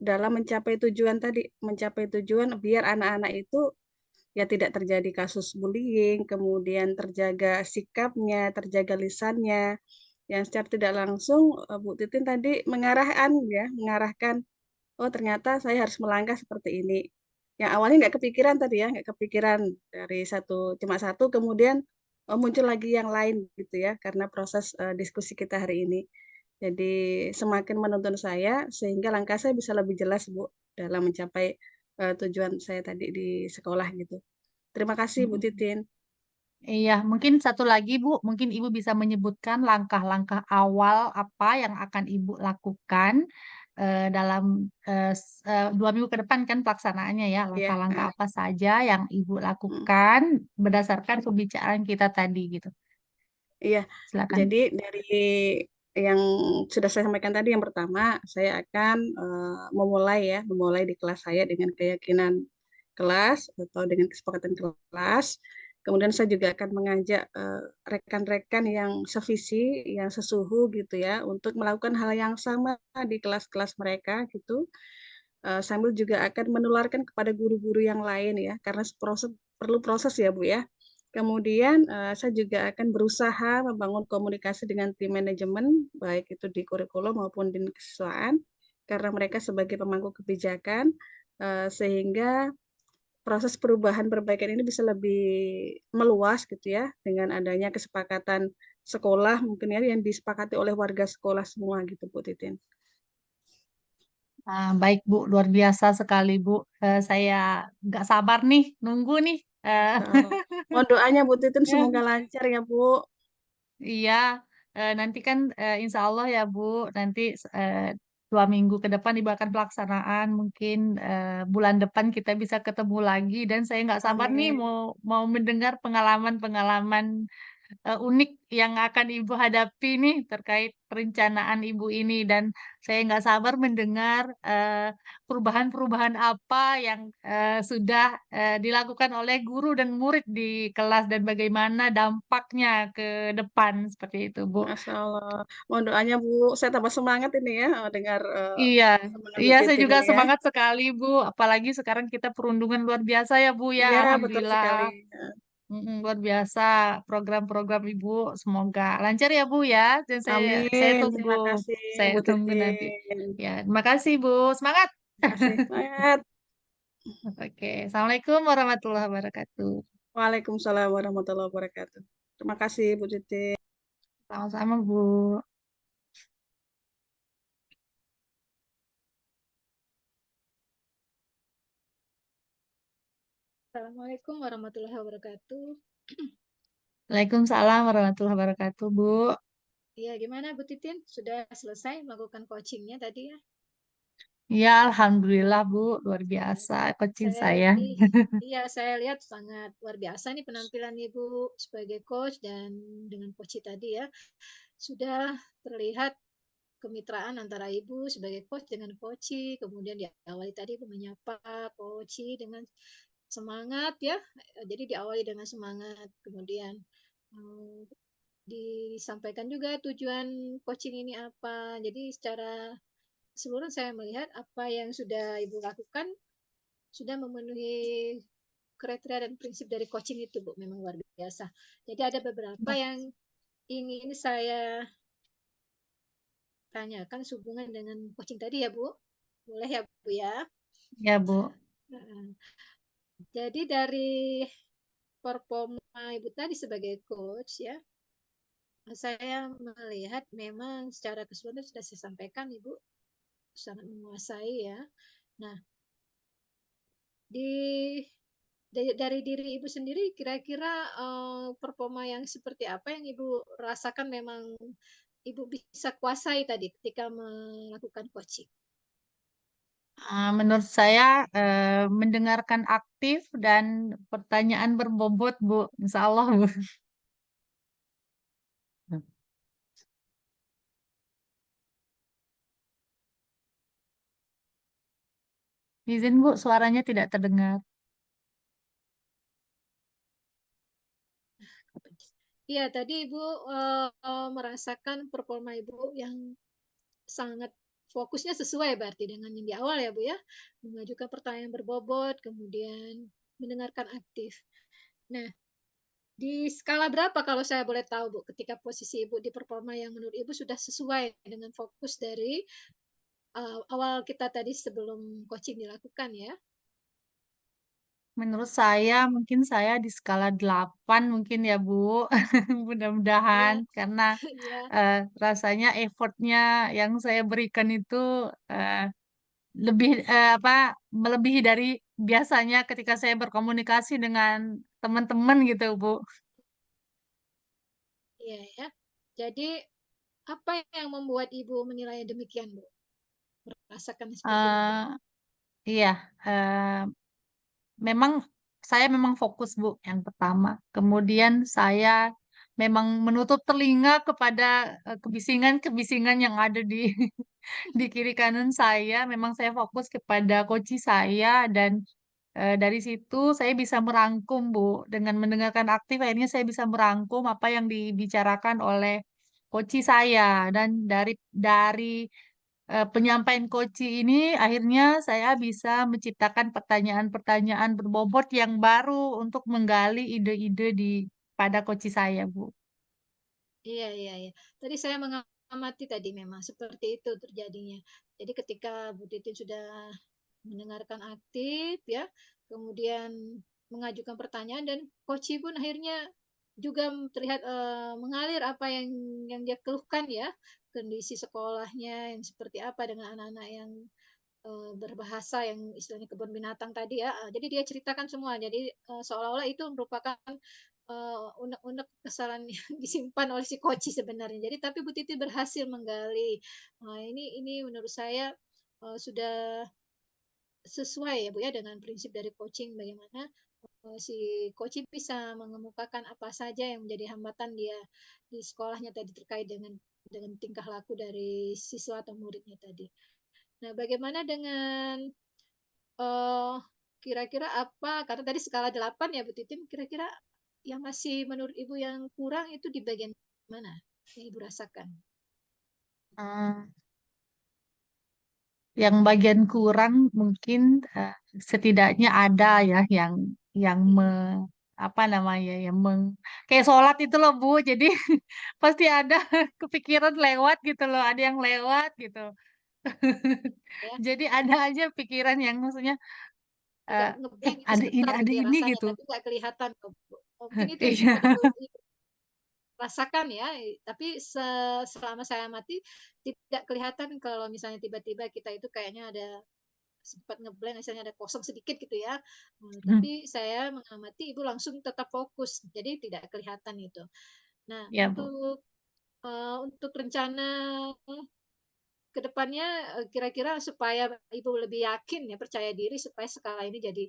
A: dalam mencapai tujuan tadi, mencapai tujuan biar anak-anak itu ya tidak terjadi kasus bullying, kemudian terjaga sikapnya, terjaga lisannya, yang secara tidak langsung Bu Titin tadi mengarahkan, oh ternyata saya harus melangkah seperti ini. Yang awalnya nggak kepikiran tadi ya, nggak kepikiran dari cuma satu, kemudian muncul lagi yang lain gitu ya, karena proses diskusi kita hari ini. Jadi semakin menuntun saya, sehingga langkah saya bisa lebih jelas Bu, dalam mencapai tujuan saya tadi di sekolah gitu. Terima kasih Bu
C: Mm-mm.
A: Titin.
C: Iya, mungkin satu lagi Bu, mungkin Ibu bisa menyebutkan langkah-langkah awal apa yang akan Ibu lakukan dalam 2 minggu ke depan kan pelaksanaannya ya,
A: Ya,
C: langkah-langkah apa saja yang Ibu
A: mm,
C: lakukan berdasarkan pembicaraan kita tadi gitu.
A: iya.
C: Silakan.
A: Jadi dari yang sudah saya sampaikan tadi, yang pertama saya akan memulai di kelas saya dengan keyakinan kelas atau dengan kesepakatan kelas. Kemudian saya juga akan mengajak rekan-rekan yang sevisi, yang sesuhu gitu ya, untuk melakukan hal yang sama di kelas-kelas mereka gitu. Sambil juga akan menularkan kepada guru-guru yang lain ya, karena perlu proses ya Bu ya. Kemudian saya juga akan berusaha membangun komunikasi dengan tim manajemen, baik itu di kurikulum maupun di kesiswaan, karena mereka sebagai pemangku kebijakan, sehingga proses perubahan perbaikan ini bisa lebih meluas gitu ya dengan adanya kesepakatan sekolah mungkin ya yang disepakati oleh warga sekolah semua gitu Bu Titin.
C: Baik Bu, luar biasa sekali Bu. Saya nggak sabar nih, nunggu nih.
A: Masya Allah. Mohon doanya Bu Titin semoga lancar ya Bu.
C: Iya, nanti kan insya Allah ya Bu, nanti eh, 2 minggu ke depan Ibu akan pelaksanaan. Mungkin bulan depan kita bisa ketemu lagi dan saya nggak sabar nih
A: Amin.
C: mau mau mendengar pengalaman-pengalaman unik yang akan Ibu hadapi nih terkait perencanaan Ibu ini dan saya nggak sabar mendengar perubahan-perubahan apa yang sudah dilakukan oleh guru dan murid di kelas dan bagaimana dampaknya ke depan seperti itu, Bu.
A: Masya Allah. Mohon doanya Bu. Saya tambah semangat ini ya dengar
C: Iya,
A: teman Bu
C: iya saya
A: Titin
C: juga
A: ini ya.
C: semangat sekali, Bu. Apalagi sekarang kita perundungan luar biasa ya, Bu ya.
A: Iya betul
C: Alhamdulillah.
A: sekali.
C: Luar biasa program-program Ibu semoga lancar ya Bu ya dan saya
A: Amin.
C: tunggu
A: Terima kasih
C: saya
A: Bu
C: tunggu nanti
A: Titin.
C: ya terima kasih Bu semangat.
A: Terima kasih. Semangat.
C: Oke, Assalamualaikum warahmatullahi wabarakatuh.
A: Waalaikumsalam warahmatullahi wabarakatuh. Terima kasih Bu Titin.
C: Sama-sama Bu.
B: Assalamualaikum warahmatullahi wabarakatuh.
C: Waalaikumsalam warahmatullahi wabarakatuh Bu.
B: Iya, gimana Bu Titin? Sudah selesai melakukan coachingnya tadi ya?
C: Ya Alhamdulillah Bu luar
B: Ya,
C: biasa coaching
B: saya
C: saya.
B: iya saya lihat sangat luar biasa nih penampilan Ibu sebagai coach dan dengan coach tadi ya. Sudah terlihat kemitraan antara Ibu sebagai coach dengan coach, kemudian diawali tadi Ibu menyapa coach dengan semangat ya. Jadi diawali dengan semangat, kemudian eh, disampaikan juga tujuan coaching ini apa. Jadi secara keseluruhan saya melihat apa yang sudah Ibu lakukan sudah memenuhi kriteria dan prinsip dari coaching itu, Bu. Memang luar biasa. Jadi ada beberapa yang ingin saya tanyakan sehubungan dengan coaching tadi ya, Bu. Boleh ya, Bu ya?
C: Ya Bu.
B: Jadi dari performa Ibu tadi sebagai coach ya, saya melihat memang secara keseluruhan sudah saya sampaikan Ibu sangat menguasai ya. Nah, di dari diri Ibu sendiri kira-kira performa yang seperti apa yang Ibu rasakan memang Ibu bisa kuasai tadi ketika melakukan coaching?
C: Menurut saya mendengarkan aktif dan pertanyaan berbobot Bu. Insya Allah Bu. Izin Bu, suaranya tidak terdengar.
B: Iya, tadi Ibu merasakan performa Ibu yang sangat fokusnya sesuai berarti dengan yang di awal ya Bu ya, mengajukan pertanyaan berbobot, kemudian mendengarkan aktif. Nah, di skala berapa kalau saya boleh tahu Bu, ketika posisi Ibu di performa yang menurut Ibu sudah sesuai dengan fokus dari awal kita tadi sebelum coaching dilakukan ya?
C: Menurut saya mungkin saya di skala 8 mungkin ya Bu. Mudah-mudahan
B: Iya,
C: karena
B: iya,
C: rasanya effortnya yang saya berikan itu eh, lebih apa melebihi dari biasanya ketika saya berkomunikasi dengan teman-teman gitu Bu.
B: iya ya. Jadi apa yang membuat Ibu menilai demikian Bu? Merasakan seperti itu?
C: Eh, iya, memang saya memang fokus Bu yang pertama. Kemudian saya memang menutup telinga kepada kebisingan-kebisingan yang ada di di kiri kanan saya. Memang saya fokus kepada coach saya dan dari situ saya bisa merangkum Bu. Dengan mendengarkan aktif akhirnya saya bisa merangkum apa yang dibicarakan oleh coach saya dan dari penyampaian coach ini akhirnya saya bisa menciptakan pertanyaan-pertanyaan berbobot yang baru untuk menggali ide-ide di pada coach saya, Bu.
B: Iya, iya, iya. Tadi saya mengamati tadi memang seperti itu terjadinya. Jadi ketika Bu Titin sudah mendengarkan aktif ya, kemudian mengajukan pertanyaan, dan coach pun akhirnya juga terlihat mengalir apa yang dia keluhkan ya, kondisi sekolahnya yang seperti apa dengan anak-anak yang berbahasa yang istilahnya kebun binatang tadi ya. Jadi dia ceritakan semua. Jadi seolah-olah itu merupakan unek-unek kesalahan yang disimpan oleh si koci sebenarnya. Jadi tapi Bu Titi berhasil menggali. Nah, ini menurut saya sudah sesuai ya Bu ya dengan prinsip dari coaching, bagaimana si coach bisa mengemukakan apa saja yang menjadi hambatan dia di sekolahnya tadi terkait dengan tingkah laku dari siswa atau muridnya tadi. Nah, bagaimana dengan eh kira-kira apa? Karena tadi skala 8 ya Bu Titin, kira-kira yang masih menurut Ibu yang kurang itu di bagian mana yang Ibu rasakan?
C: Hmm, yang bagian kurang mungkin setidaknya ada ya yang apa namanya yang kayak sholat itu loh Bu. Jadi pasti ada kepikiran lewat gitu loh, ada yang lewat gitu.
B: Ya,
C: Jadi ada aja pikiran yang maksudnya
B: agak ngeblank itu
C: ada ini
B: sebentar
C: ada
B: gitu ya
C: ini
B: rasanya,
C: gitu.
B: tapi nggak kelihatan. Mungkin itu yang
C: Iya.
B: sempat Ibu rasakan ya, tapi selama saya amati tidak kelihatan kalau misalnya tiba-tiba kita itu kayaknya ada sempat ngeblank, misalnya ada kosong sedikit gitu ya. Tapi saya mengamati Ibu langsung tetap fokus, jadi tidak kelihatan itu. Nah,
C: Ya Bu.
B: untuk rencana ke depannya kira-kira supaya Ibu lebih yakin ya, percaya diri supaya skala ini jadi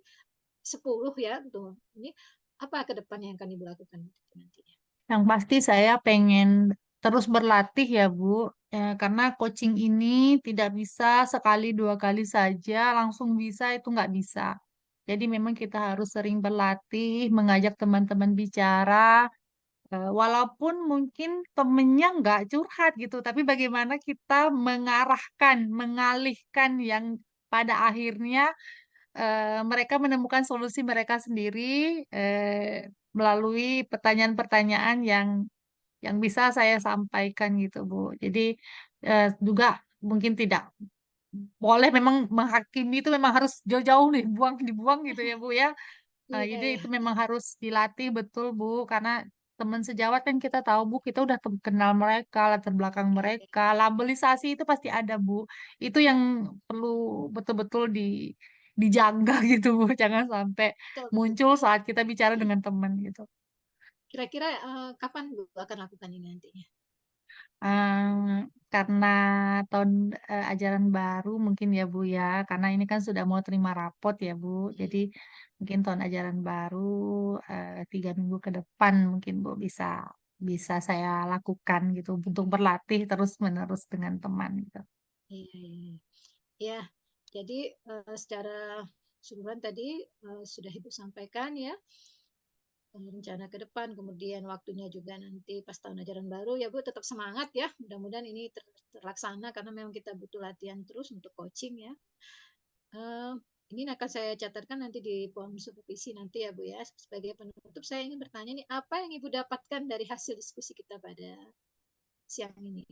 B: 10 ya tuh. Ini apa ke depannya yang akan Ibu lakukan nantinya?
C: Yang pasti saya pengen terus berlatih ya Bu, karena coaching ini tidak bisa sekali dua kali saja langsung bisa, itu nggak bisa. Jadi memang kita harus sering berlatih, mengajak teman-teman bicara, walaupun mungkin temennya nggak curhat gitu, tapi bagaimana kita mengarahkan, mengalihkan yang pada akhirnya mereka menemukan solusi mereka sendiri melalui pertanyaan-pertanyaan yang bisa saya sampaikan gitu, Bu. Jadi juga mungkin tidak boleh memang menghakimi itu memang harus jauh-jauh nih, dibuang gitu ya, Bu ya.
B: Iya,
C: Jadi
B: ya.
C: itu memang harus dilatih betul, Bu, karena teman sejawat kan kita tahu, Bu, kita udah kenal mereka, latar belakang mereka, labelisasi itu pasti ada, Bu. Itu yang perlu betul-betul dijaga gitu, Bu. Jangan sampai
B: Betul, betul.
C: muncul saat kita bicara dengan teman gitu.
B: Kira-kira kapan Bu akan lakukan ini nantinya?
C: Karena tahun ajaran baru mungkin ya Bu ya, karena ini kan sudah mau terima rapot ya Bu, jadi mungkin tahun ajaran baru 3 minggu ke depan mungkin Bu bisa bisa saya lakukan gitu untuk berlatih terus menerus dengan teman gitu.
B: Iya, iya, iya. Ya, jadi secara keseluruhan tadi sudah Ibu sampaikan ya, rencana ke depan, kemudian waktunya juga nanti pas tahun ajaran baru ya Bu, tetap semangat ya. Mudah-mudahan ini terlaksana karena memang kita butuh latihan terus untuk coaching ya. Eh, ini akan saya catatkan nanti di form supervisi nanti ya Bu ya. Sebagai penutup saya ingin bertanya nih, apa yang Ibu dapatkan dari hasil diskusi kita pada siang ini?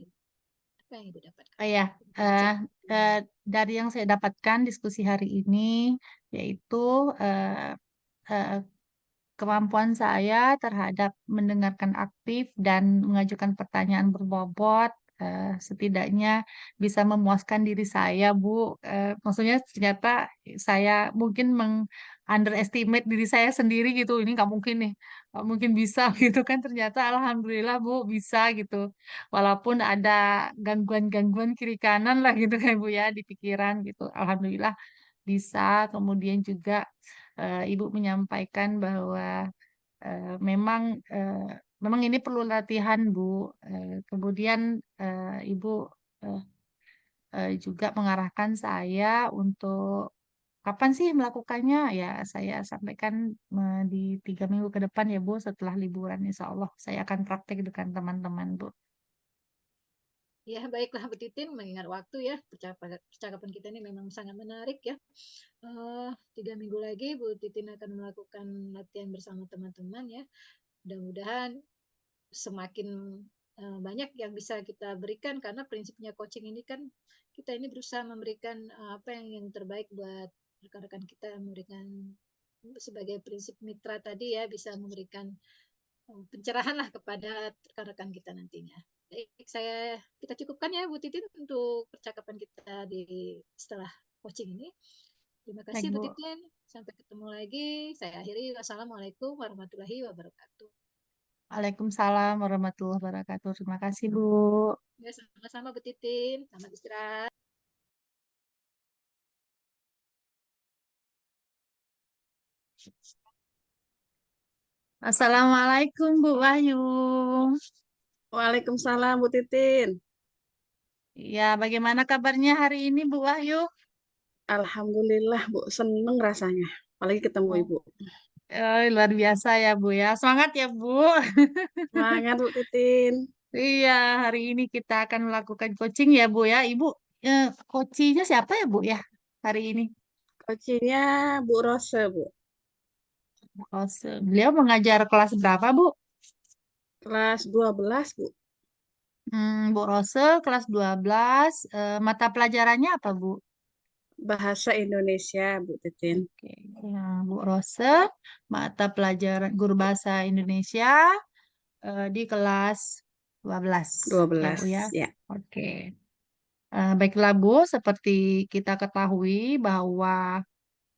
B: Apa yang Ibu dapatkan?
C: Oh ya, eh, eh, dari yang saya dapatkan diskusi hari ini yaitu eh, eh, kemampuan saya terhadap mendengarkan aktif dan mengajukan pertanyaan berbobot setidaknya bisa memuaskan diri saya, Bu. Maksudnya ternyata saya mungkin underestimate diri saya sendiri gitu. Ini nggak mungkin nih, nggak mungkin bisa gitu kan. Ternyata alhamdulillah Bu bisa gitu. Walaupun ada gangguan-gangguan kiri kanan lah gitu kan Bu ya di pikiran gitu. Alhamdulillah bisa. Kemudian juga Ibu menyampaikan bahwa eh, memang eh, memang ini perlu latihan, Bu. Kemudian Ibu eh, juga mengarahkan saya untuk kapan sih melakukannya? Ya, saya sampaikan di 3 minggu ke depan ya, Bu. Setelah liburan, Insya Allah saya akan praktek dengan teman-teman, Bu.
B: Ya, baiklah Bu Titin, mengingat waktu ya, percakapan kita ini memang sangat menarik ya. 3 minggu lagi Bu Titin akan melakukan latihan bersama teman-teman ya. Mudah-mudahan semakin banyak yang bisa kita berikan, karena prinsipnya coaching ini kan kita ini berusaha memberikan apa yang terbaik buat rekan-rekan kita, memberikan sebagai prinsip mitra tadi ya, bisa memberikan pencerahan lah kepada rekan-rekan kita nantinya. Baik, kita cukupkan ya Bu Titin untuk percakapan kita setelah coaching ini. Terima
C: Baik,
B: kasih Bu
C: Bu.
B: Titin. Sampai ketemu lagi. Saya akhiri. Wassalamualaikum warahmatullahi wabarakatuh.
C: Waalaikumsalam warahmatullahi wabarakatuh. Terima kasih, Bu.
B: Ya, sama-sama Bu Titin. Selamat istirahat.
C: Assalamualaikum, Bu Wahyu.
A: Waalaikumsalam Bu Titin.
C: Ya, bagaimana kabarnya hari ini, Bu Wahyu?
A: Alhamdulillah Bu, seneng rasanya. Apalagi ketemu
C: Oh,
A: Ibu.
C: luar biasa ya, Bu ya. Semangat ya, Bu.
A: Semangat Bu Titin.
C: Iya, hari ini kita akan melakukan coaching ya, Bu ya. Ibu, coachingnya siapa ya, Bu ya? Hari ini.
A: Coachingnya Bu Rose Bu.
C: Beliau mengajar kelas berapa, Bu?
A: Kelas 12 Bu.
C: Bu Rose, kelas 12. Mata pelajarannya apa, Bu?
A: Bahasa Indonesia Bu Titin.
C: Oke, ya, Bu Rose, mata pelajaran guru bahasa Indonesia di kelas 12. Ya, Bu
A: 12
C: ya.
A: ya.
C: Oke. Baiklah, Bu, seperti kita ketahui bahwa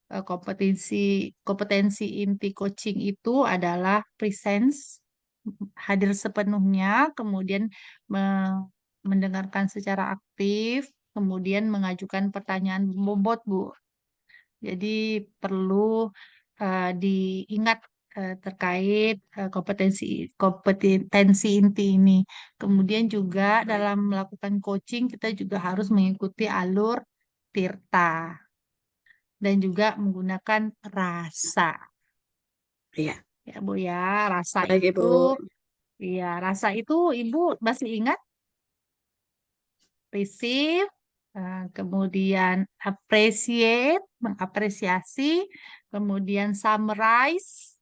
C: kompetensi kompetensi inti coaching itu adalah presence, hadir sepenuhnya, kemudian mendengarkan secara aktif, kemudian mengajukan pertanyaan bobot, Bu. Jadi perlu diingat terkait kompetensi inti ini. Kemudian juga dalam melakukan coaching kita juga harus mengikuti alur Tirta dan juga menggunakan rasa.
A: Iya.
C: Ya, Bu ya, rasa
A: Baik
C: itu,
A: Ibu.
C: ya, rasa itu Ibu masih ingat? Receive, kemudian appreciate, mengapresiasi, kemudian summarize,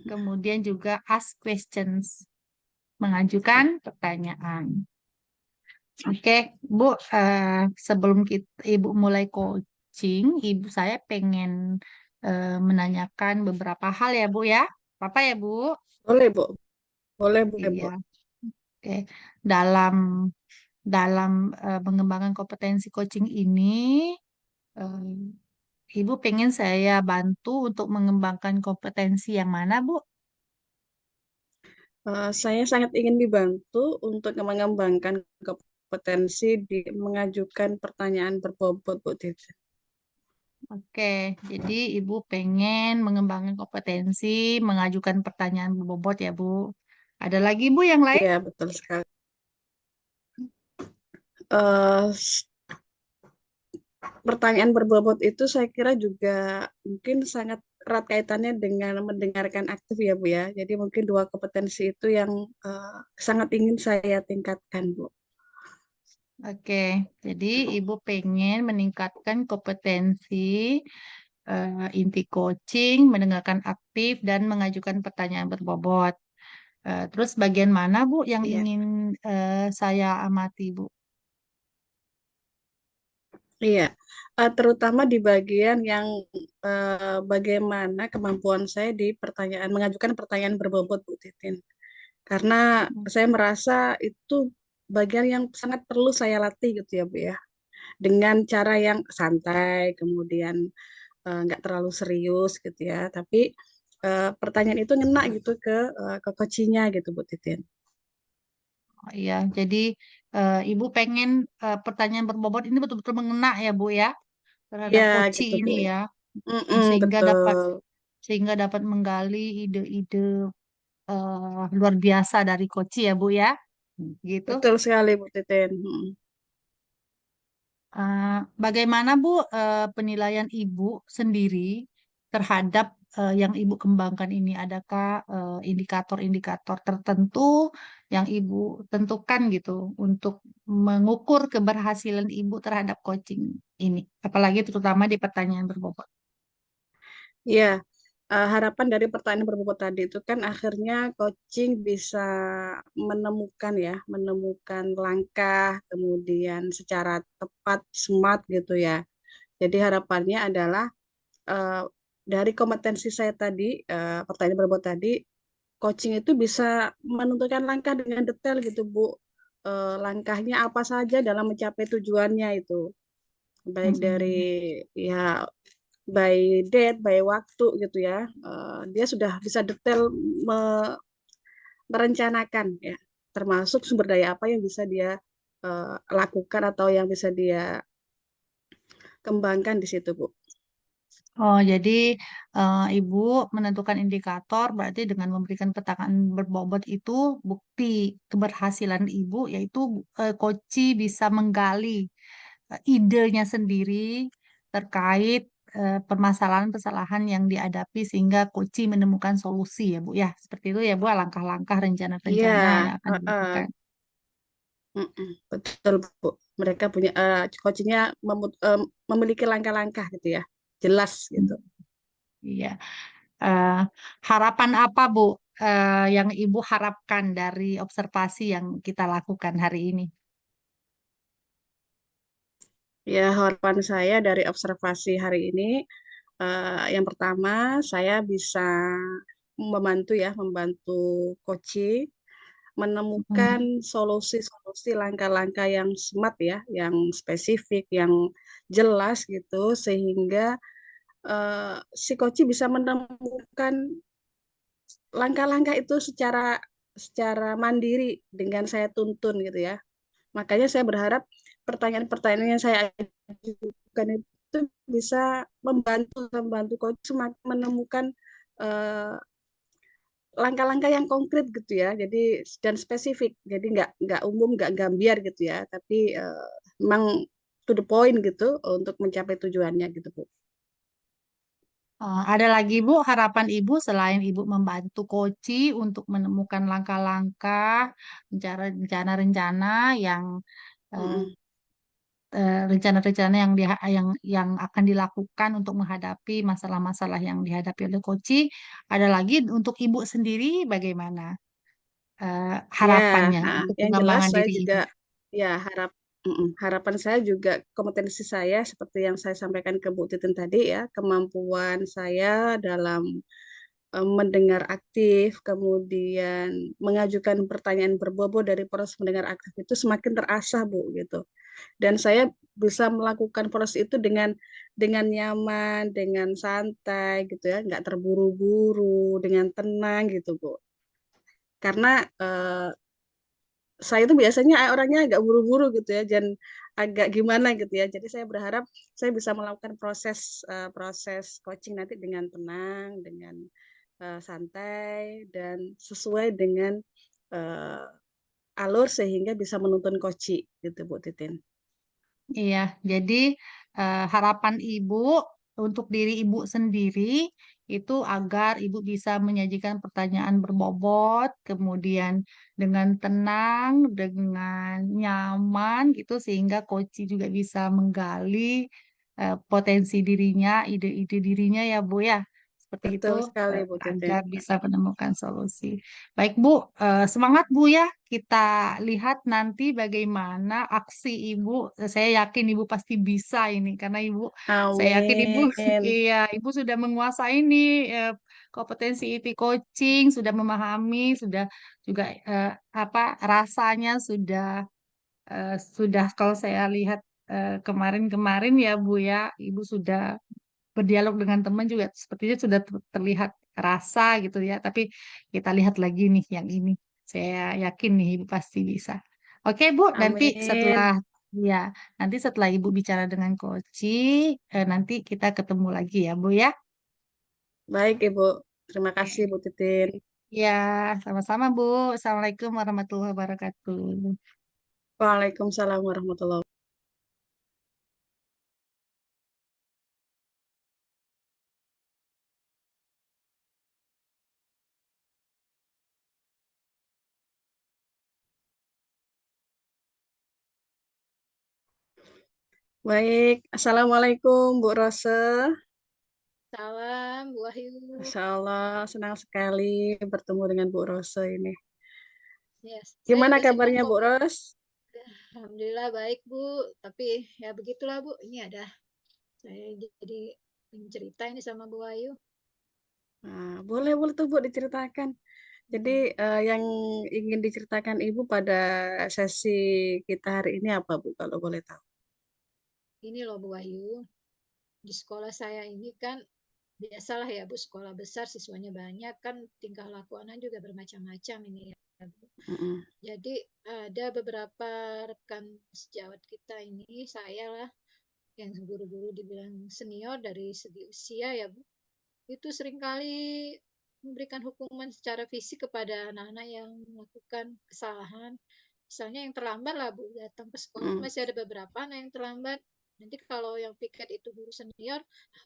C: kemudian juga ask questions, mengajukan pertanyaan. Oke, Bu, sebelum Ibu mulai coaching, saya pengen menanyakan beberapa hal ya, Bu ya. Apa ya, Bu?
A: Boleh Bu. Boleh Bu.
C: Iya. Oke. Dalam dalam mengembangkan kompetensi coaching ini, Ibu pengen saya bantu untuk mengembangkan kompetensi yang mana, Bu?
A: Saya sangat ingin dibantu untuk mengembangkan kompetensi di mengajukan pertanyaan berbobot Bu Titin.
C: Oke, jadi Ibu pengen mengembangkan kompetensi, mengajukan pertanyaan berbobot ya, Bu. Ada lagi, Bu, yang lain?
A: Iya betul sekali. Eh, Pertanyaan berbobot itu saya kira juga mungkin sangat erat kaitannya dengan mendengarkan aktif ya Bu ya. Jadi mungkin dua kompetensi itu yang sangat ingin saya tingkatkan Bu.
C: Oke, jadi Ibu pengen meningkatkan kompetensi inti coaching, mendengarkan aktif, dan mengajukan pertanyaan berbobot. Terus bagian mana, Bu, yang
A: Iya,
C: ingin saya amati, Bu?
A: iya. Terutama di bagian yang bagaimana kemampuan saya di pertanyaan mengajukan pertanyaan berbobot Bu Titin. Karena saya merasa itu bagian yang sangat perlu saya latih gitu ya Bu ya. Dengan cara yang santai, kemudian nggak terlalu serius gitu ya, tapi pertanyaan itu ngena gitu ke coachingnya gitu Bu Titin.
C: Oh, iya, jadi Ibu pengen pertanyaan berbobot ini betul-betul mengena ya, Bu ya, terhadap
A: Ya
C: coaching
A: gitu Bu.
C: ini ya,
A: Mm-mm,
C: sehingga dapat
A: betul,
C: menggali ide-ide luar biasa dari coach ya, Bu ya. Gitu.
A: betul sekali Bu Titin. Mm.
C: Bagaimana Bu penilaian Ibu sendiri terhadap yang Ibu kembangkan ini? Adakah indikator-indikator tertentu yang Ibu tentukan gitu untuk mengukur keberhasilan Ibu terhadap coaching ini? Apalagi terutama di pertanyaan berbobot.
A: Ya, harapan dari pertanyaan berbobot tadi itu kan akhirnya coaching bisa menemukan langkah, kemudian secara tepat, smart gitu ya. Jadi harapannya adalah dari kompetensi saya tadi, pertanyaan berbobot tadi, coaching itu bisa menentukan langkah dengan detail gitu, Bu. Langkahnya apa saja dalam mencapai tujuannya itu. Baik dari
C: Mm-mm.
A: ya by date, by waktu gitu ya. Dia sudah bisa detail merencanakan ya, termasuk sumber daya apa yang bisa dia lakukan atau yang bisa dia kembangkan di situ, Bu.
C: Oh, jadi Ibu menentukan indikator berarti dengan memberikan pertanyaan berbobot itu bukti keberhasilan Ibu yaitu Koci bisa menggali idenya sendiri terkait permasalahan-permasalahan yang dihadapi sehingga Koci menemukan solusi ya Bu ya. Seperti itu ya Bu, langkah-langkah
A: Iya,
C: rencana-rencana yang akan dilakukan.
A: mm-mm, betul, Bu. Mereka punya coachingnya memiliki langkah-langkah gitu ya, jelas gitu.
C: Iya. Eh, Harapan apa Bu yang Ibu harapkan dari observasi yang kita lakukan hari ini?
A: Ya, harapan saya dari observasi hari ini, yang pertama saya bisa membantu coaching menemukan
C: Hmm.
A: solusi-solusi langkah-langkah yang smart ya, yang spesifik, yang jelas gitu, sehingga si coach bisa menemukan langkah-langkah itu secara secara mandiri dengan saya tuntun gitu ya. Makanya saya berharap pertanyaan-pertanyaan yang saya ajukan itu bisa membantu membantu coach semakin menemukan eh, langkah-langkah yang konkret gitu ya. Jadi dan spesifik. Jadi nggak umum, nggak gambiar gitu ya. Tapi memang to the point gitu untuk mencapai tujuannya gitu, Bu.
C: Ada lagi Bu, harapan Ibu selain Ibu membantu Koci untuk menemukan langkah-langkah, rencana-rencana yang eh,
A: Mm-mm.
C: rencana-rencana yang akan dilakukan untuk menghadapi masalah-masalah yang dihadapi oleh Koci. Ada lagi untuk Ibu sendiri bagaimana
A: Ya,
C: harapannya untuk
A: yang jelas
C: pengembangan
A: saya
C: diri
A: juga
C: Ibu?
A: ya harapan saya juga kompetensi saya seperti yang saya sampaikan ke Bu Titin tadi ya, kemampuan saya dalam mendengar aktif, kemudian mengajukan pertanyaan berbobot dari proses mendengar aktif itu semakin terasah, Bu, gitu. Dan saya bisa melakukan proses itu dengan nyaman, dengan santai gitu ya, nggak terburu-buru, dengan tenang gitu, Bu. Karena saya itu biasanya orangnya agak buru-buru gitu ya, dan agak gimana gitu ya. Jadi saya berharap saya bisa melakukan proses coaching nanti dengan tenang, dengan santai dan sesuai dengan uh, alur sehingga bisa menuntun coaching gitu, Bu Titin.
C: Iya, jadi harapan Ibu untuk diri Ibu sendiri itu agar Ibu bisa menyajikan pertanyaan berbobot, kemudian dengan tenang, dengan nyaman gitu sehingga coach juga bisa menggali potensi dirinya, ide-ide dirinya ya Bu ya. Seperti itu
A: Betul sekali, Bu Titin.
C: agar bisa menemukan solusi. Baik Bu, semangat Bu ya. Kita lihat nanti bagaimana aksi Ibu. Saya yakin Ibu pasti bisa ini karena saya yakin Ibu,
A: Amin.
C: iya, Ibu sudah menguasai ini kompetensi IT coaching, sudah memahami, sudah juga apa rasanya sudah kalau saya lihat kemarin-kemarin ya Bu ya, Ibu sudah berdialog dengan teman juga sepertinya sudah terlihat rasa gitu ya. Tapi kita lihat lagi nih yang ini. Saya yakin nih Ibu pasti bisa. Oke Bu,
A: Amin.
C: ya nanti setelah Ibu bicara dengan Koci, nanti kita ketemu lagi ya Bu ya.
A: Baik, Ibu. Terima kasih, Bu Titin.
C: Ya, sama-sama Bu. Assalamualaikum warahmatullahi wabarakatuh.
A: Waalaikumsalam warahmatullahi wabarakatuh. Baik, Assalamualaikum Bu Rose.
B: Salam, Bu Wahyu.
A: Masya Allah, senang sekali bertemu dengan Bu Rose ini.
B: Ya, saya
A: Gimana
B: juga senang
A: kabarnya
B: kok,
A: Bu
B: Bu.
A: Ros?
B: Alhamdulillah baik, Bu. Tapi ya begitulah, Bu. Ini ada saya jadi ingin cerita ini sama Bu Ayu.
A: Nah, boleh boleh tuh Bu diceritakan. Jadi yang ingin diceritakan Ibu pada sesi kita hari ini apa Bu kalau boleh tahu?
B: Ini loh Bu Ayu, di sekolah saya ini kan biasalah ya Bu, sekolah besar siswanya banyak kan, tingkah laku anak juga bermacam-macam ini ya Bu.
A: Mm-mm.
B: Jadi ada beberapa rekan sejawat kita ini, saya lah yang guru-guru dibilang senior dari segi usia ya Bu, itu seringkali memberikan hukuman secara fisik kepada anak-anak yang melakukan kesalahan. Misalnya yang terlambat lah Bu, datang ke sekolah
A: Mm.
B: masih ada beberapa anak yang terlambat. Nanti kalau yang piket itu guru senior,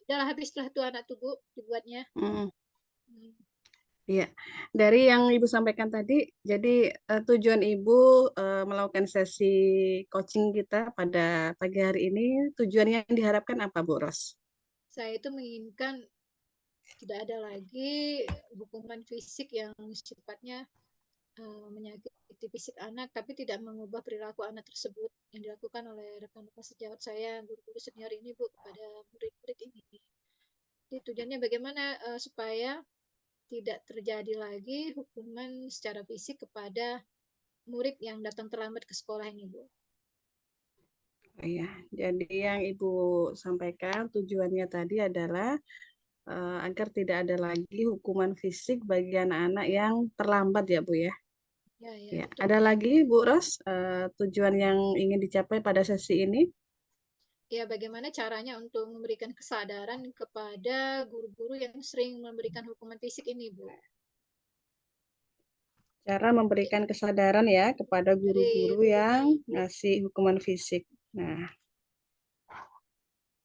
B: udahlah habislah tuh anak tuh Bu dibuatnya.
A: Mm.
B: Hmm.
A: Iya, dari yang Ibu sampaikan tadi, jadi tujuan Ibu melakukan sesi coaching kita pada pagi hari ini, tujuan yang diharapkan apa Bu Ros?
B: Saya itu menginginkan tidak ada lagi hukuman fisik yang sifatnya menyakiti fisik anak, tapi tidak mengubah perilaku anak tersebut yang dilakukan oleh rekan-rekan sejawat saya, guru-guru senior ini Bu, kepada murid-murid ini. Jadi tujuannya bagaimana supaya tidak terjadi lagi hukuman secara fisik kepada murid yang datang terlambat ke sekolah ini, Bu.
A: Iya, jadi yang Ibu sampaikan tujuannya tadi adalah agar tidak ada lagi hukuman fisik bagi anak-anak yang terlambat ya Bu ya.
B: Ya, ya,
A: Ya,
B: betul.
A: ada lagi Bu Ros tujuan yang ingin dicapai pada sesi ini?
B: Ya, bagaimana caranya untuk memberikan kesadaran kepada guru-guru yang sering memberikan hukuman fisik ini, Bu.
A: Cara memberikan kesadaran ya kepada
B: Dari
A: guru-guru yang ngasih hukuman fisik. Nah,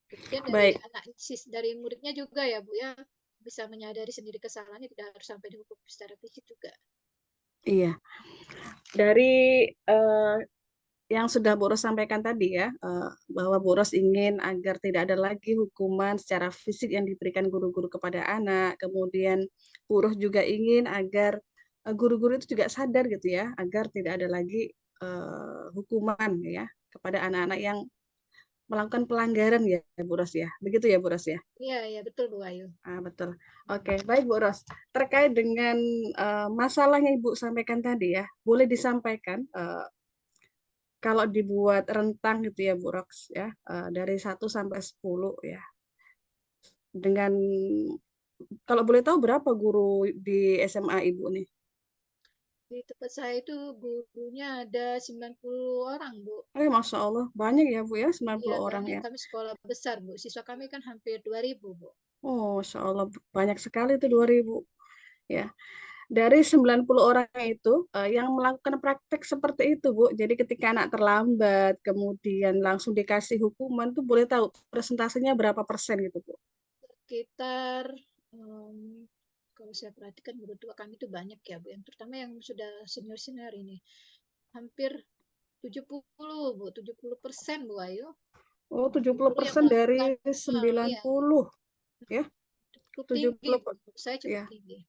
B: kemudian dari
A: baik.
B: anak dari muridnya juga ya Bu ya, bisa menyadari sendiri kesalahannya, tidak harus sampai dihukum secara fisik juga.
A: Iya, dari eh, yang sudah Bu Ros sampaikan tadi ya, bahwa Bu Ros ingin agar tidak ada lagi hukuman secara fisik yang diberikan guru-guru kepada anak. Kemudian Bu Ros juga ingin agar guru-guru itu juga sadar gitu ya, agar tidak ada lagi hukuman ya kepada anak-anak yang melakukan pelanggaran ya Bu Ros ya. Begitu ya Bu Ros ya?
B: Iya, iya betul Bu Ayu.
A: Betul. Oke, baik Bu Ros. Terkait dengan masalahnya Ibu sampaikan tadi ya, boleh disampaikan kalau dibuat rentang gitu ya Bu Ros ya, dari 1 sampai 10 ya. Dengan kalau boleh tahu berapa guru di SMA Ibu nih?
B: Di tempat saya itu gurunya ada 90 orang, Bu.
A: Masya Allah, banyak ya Bu ya, 90
B: Iya,
A: orang
B: banyak.
A: ya.
B: Kami sekolah besar, Bu. Siswa kami kan hampir 2.000, Bu.
A: Oh, Masya Allah, banyak sekali itu 2.000 ya. Dari 90 orang itu yang melakukan praktek seperti itu, Bu. Jadi ketika anak terlambat, kemudian langsung dikasih hukuman, tuh boleh tahu presentasinya berapa persen gitu, Bu?
B: Sekitar, kalau saya perhatikan guru tua kami itu banyak ya, Bu. Yang terutama yang sudah senior-senior ini. Hampir 70, Bu. 70% Bu Ayu.
A: Oh,
B: Guru yang
A: 70% dari
B: melakukan, iya,
A: 90 ya.
B: cukup tinggi,
A: 70
B: Bu. Menurut saya cukup
A: ya.
B: tinggi.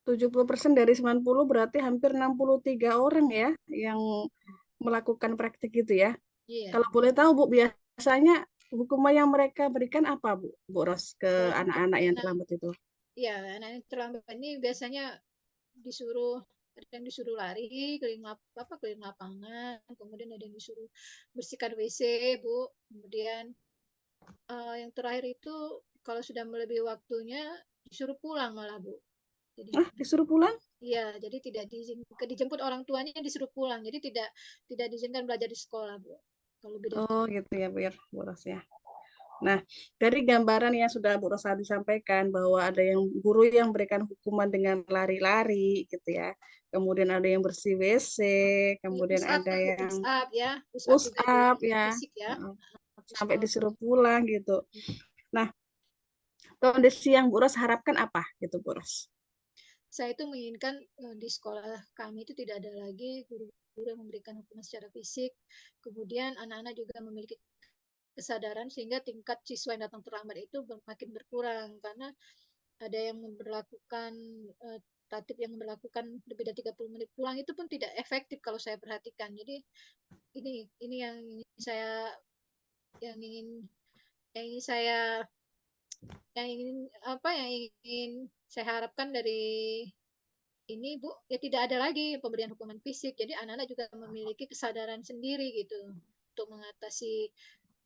A: 70% dari 90 berarti hampir 63 orang ya yang melakukan praktik itu ya.
B: Iya.
A: Kalau boleh tahu Bu, biasanya hukuman yang mereka berikan apa Bu, Bu Ros ke
B: Kalau untuk
A: anak-anak yang
B: anak,
A: terlambat itu?
B: ya anak yang terlambat ini biasanya disuruh, ada yang disuruh lari keliling lapangan, kemudian ada yang disuruh bersihkan WC, Bu. Kemudian yang terakhir itu kalau sudah melebihi waktunya disuruh pulang malah, Bu. Jadi
A: Disuruh pulang?
B: iya, jadi tidak dijemput orang tuanya, disuruh pulang. Jadi tidak diizinkan belajar di sekolah, Bu. Kalau lebih dari
A: Oh gitu ya Bu ya, Bu Ros ya. Nah, dari gambaran yang sudah Bu Rosa disampaikan bahwa ada yang guru yang memberikan hukuman dengan lari-lari gitu ya. Kemudian ada yang bersih WC, kemudian
B: push up,
A: ada
B: Bu,
A: yang
B: push up ya, push up
A: push
B: juga
A: up
B: dihukum
A: ya,
B: fisik ya, push
A: sampai
B: up.
A: disuruh pulang gitu. Nah, kondisi yang Bu Ros harapkan apa gitu Bu Ros?
B: Saya itu menginginkan di sekolah kami itu tidak ada lagi guru-guru yang memberikan hukuman secara fisik. Kemudian anak-anak juga memiliki kesadaran sehingga tingkat siswa yang datang terlambat itu makin berkurang karena ada yang memperlakukan tatip yang memperlakukan lebih dari 30 menit pulang itu pun tidak efektif kalau saya perhatikan. Jadi ini yang ingin saya yang ingin saya yang ingin saya harapkan dari ini Bu, ya tidak ada lagi pemberian hukuman fisik. Jadi anak-anak juga memiliki kesadaran sendiri gitu untuk mengatasi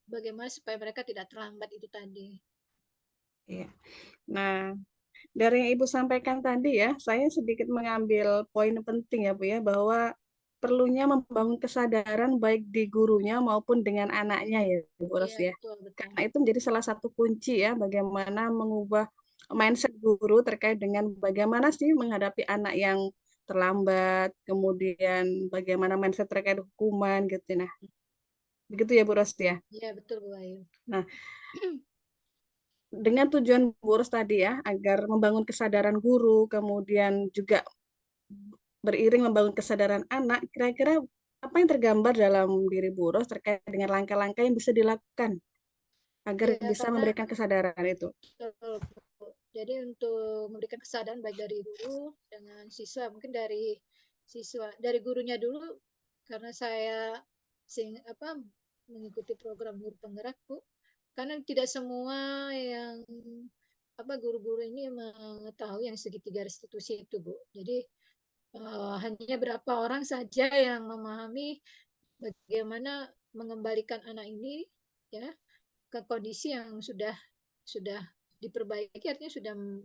B: bagaimana supaya mereka tidak terlambat itu tadi.
A: Iya. Nah, dari yang Ibu sampaikan tadi ya, saya sedikit mengambil poin penting ya Bu ya, bahwa perlunya membangun kesadaran baik di gurunya maupun dengan anaknya ya Bu Ros
B: Iya,
A: ya.
B: betul, betul.
A: Karena itu menjadi salah satu kunci ya, bagaimana mengubah mindset guru terkait dengan bagaimana sih menghadapi anak yang terlambat, kemudian bagaimana mindset terkait hukuman gitu. Nah, begitu ya Bu Ros ya.
B: Iya, betul Bu Ayu.
A: Nah, dengan tujuan Bu Ros tadi ya, agar membangun kesadaran guru, kemudian juga beriring membangun kesadaran anak, kira-kira apa yang tergambar dalam diri Bu Ros terkait dengan langkah-langkah yang bisa dilakukan agar
B: Ya,
A: bisa
B: karena
A: memberikan kesadaran itu?
B: betul, Bu. Jadi untuk memberikan kesadaran baik dari guru dengan siswa, mungkin dari dari gurunya dulu, karena saya mengikuti program guru penggerak Bu, karena tidak semua yang guru-guru ini mengetahui yang segitiga restitusi itu Bu. Jadi hanya berapa orang saja yang memahami bagaimana mengembalikan anak ini ya ke kondisi yang sudah diperbaiki, artinya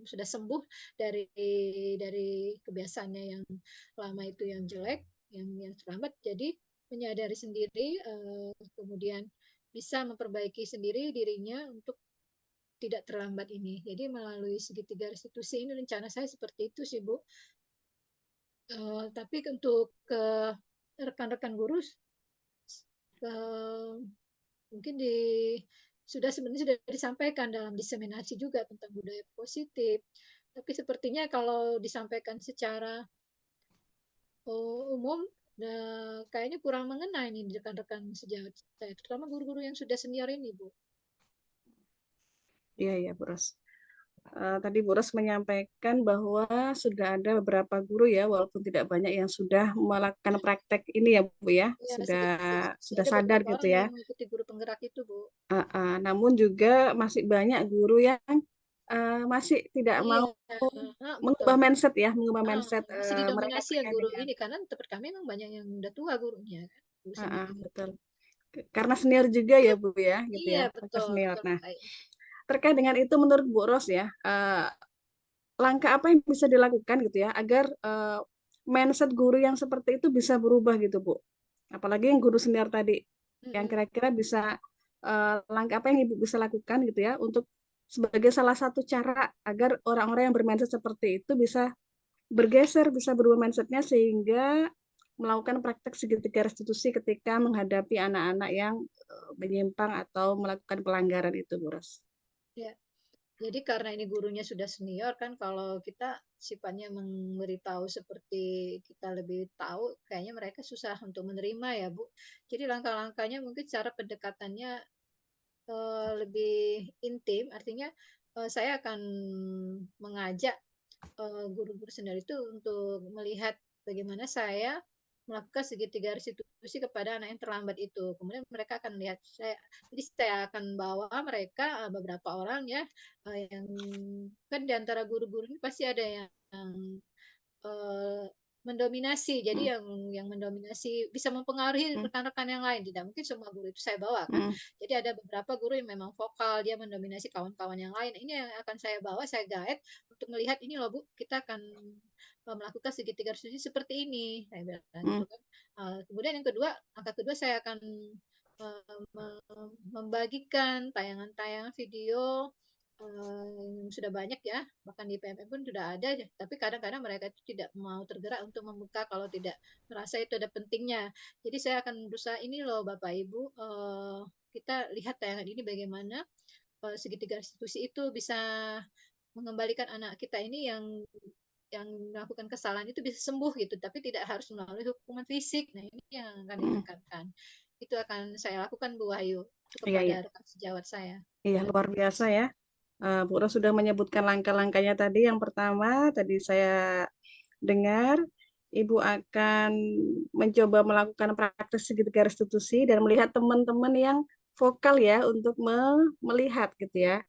B: sudah sembuh dari kebiasaannya yang lama itu yang jelek, yang terlambat. Jadi menyadari sendiri, kemudian bisa memperbaiki sendiri dirinya untuk tidak terlambat ini. Jadi melalui segitiga restitusi ini rencana saya seperti itu sih Bu. Tapi untuk ke rekan-rekan guru, mungkin sebenarnya sudah disampaikan dalam diseminasi juga tentang budaya positif. Tapi sepertinya kalau disampaikan secara umum, kayaknya kurang mengena ini di rekan-rekan sejawat saya, terutama guru-guru yang sudah senior ini, Bu.
A: Iya, iya, Bu Ros. Tadi Bu Ros menyampaikan bahwa sudah ada beberapa guru ya, walaupun tidak banyak yang sudah melakukan praktek ini ya Bu ya,
B: Ya,
A: sudah
B: ada
A: sadar
B: beberapa
A: gitu
B: orang
A: ya.
B: yang mengikuti guru penggerak itu, Bu.
A: Namun juga masih banyak guru yang masih tidak
B: Iya,
A: mau
B: betul.
A: mengubah mindset ya, mengubah mindset
B: Masih
A: mereka
B: didominasi ya
A: terkait
B: guru
A: dengan
B: ini, karena tempat kami memang banyak yang udah tua gurunya, kan? Guru senior.
A: betul. Karena senior juga ya Bu ya, gitu
B: Iya,
A: ya, faktor
B: betul,
A: senior.
B: betul,
A: Nah,
B: Pak.
A: terkait dengan itu menurut Bu Ros ya, langkah apa yang bisa dilakukan gitu ya agar mindset guru yang seperti itu bisa berubah gitu Bu. Apalagi yang guru senior tadi, yang
B: Mm-mm.
A: kira-kira bisa langkah apa yang Ibu bisa lakukan gitu ya untuk sebagai salah satu cara agar orang-orang yang bermindset seperti itu bisa bergeser, bisa berubah mindsetnya sehingga melakukan praktek segitiga restitusi ketika menghadapi anak-anak yang menyimpang atau melakukan pelanggaran itu, Bu Ros.
B: Ya. Jadi karena ini gurunya sudah senior kan, kalau kita sifatnya memberitahu seperti kita lebih tahu, kayaknya mereka susah untuk menerima ya Bu. Jadi langkah-langkahnya mungkin cara pendekatannya lebih intim, artinya saya akan mengajak guru-guru sendiri itu untuk melihat bagaimana saya melakukan segitiga restitusi kepada anak yang terlambat itu. Kemudian mereka akan lihat saya, jadi saya akan bawa mereka beberapa orang ya, yang kan di antara guru-guru ini pasti ada yang eh, mendominasi. Jadi
A: Hmm,
B: yang mendominasi bisa mempengaruhi
A: hmm,
B: rekan-rekan yang lain. Tidak mungkin semua guru itu saya bawa kan.
A: hmm,
B: Jadi ada beberapa guru yang memang vokal, dia mendominasi kawan-kawan yang lain. Ini yang akan saya bawa, saya guide untuk melihat ini loh Bu, kita akan melakukan segitiga restitusi seperti ini. Saya bilang
A: hmm,
B: gitu kan. Kemudian yang kedua, angka kedua saya akan membagikan tayangan-tayangan video yang sudah banyak ya, bahkan di PMM pun sudah ada, tapi kadang-kadang mereka itu tidak mau tergerak untuk membuka kalau tidak merasa itu ada pentingnya. Jadi saya akan berusaha, ini loh Bapak Ibu, kita lihat tayangan ini bagaimana segitiga restitusi itu bisa mengembalikan anak kita ini yang melakukan kesalahan itu bisa sembuh gitu, tapi tidak harus melalui hukuman fisik. Nah ini yang akan
A: hmm.
B: ditekankan. Itu akan saya lakukan Bu Wahyu
A: Iya, iya.
B: kepada rekan sejawat saya.
A: Iya, luar biasa ya. Bu Ros sudah menyebutkan langkah-langkahnya tadi. Yang pertama, tadi saya dengar Ibu akan mencoba melakukan praktek segitiga restitusi dan melihat teman-teman yang vokal ya untuk melihat gitu ya.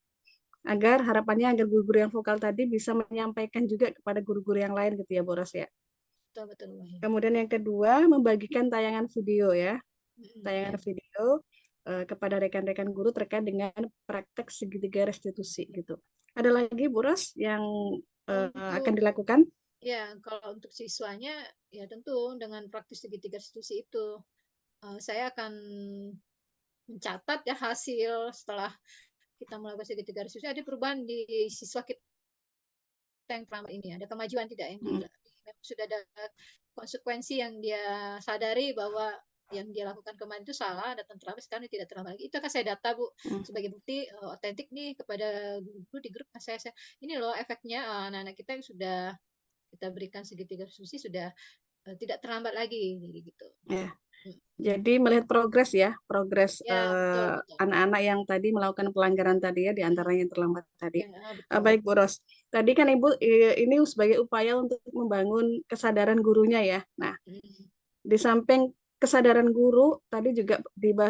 A: agar harapannya agar guru-guru yang vokal tadi bisa menyampaikan juga kepada guru-guru yang lain gitu ya Bu Ros ya.
B: Betul, betul, Bu Wahyu.
A: Kemudian yang kedua, membagikan tayangan video ya. Tayangan
B: Ya.
A: video kepada rekan-rekan guru terkait dengan praktek segitiga restitusi gitu. Ada lagi Bu Ros yang akan
B: Untuk
A: dilakukan?
B: ya, kalau untuk siswanya ya tentu dengan praktis segitiga restitusi itu saya akan mencatat ya hasil setelah kita melakukan segitiga restitusi, ada perubahan di siswa kita yang terlambat ini, ada kemajuan tidak yang sudah ada konsekuensi yang dia sadari bahwa yang dia lakukan kemarin itu salah, datang terlambat, sekarang dia tidak terlambat lagi. Itu akan saya data Bu sebagai bukti otentik nih kepada guru di grup saya ini loh efeknya anak-anak kita yang sudah kita berikan segitiga restitusi sudah tidak terlambat lagi gitu.
A: Ya. Jadi melihat progres ya, progres
B: Ya, betul, betul.
A: anak-anak yang tadi melakukan pelanggaran tadi ya, diantaranya yang terlambat tadi.
B: Ya, betul.
A: Baik Bu Ros, tadi kan Ibu ini sebagai upaya untuk membangun kesadaran gurunya ya. Nah, di samping kesadaran guru, tadi juga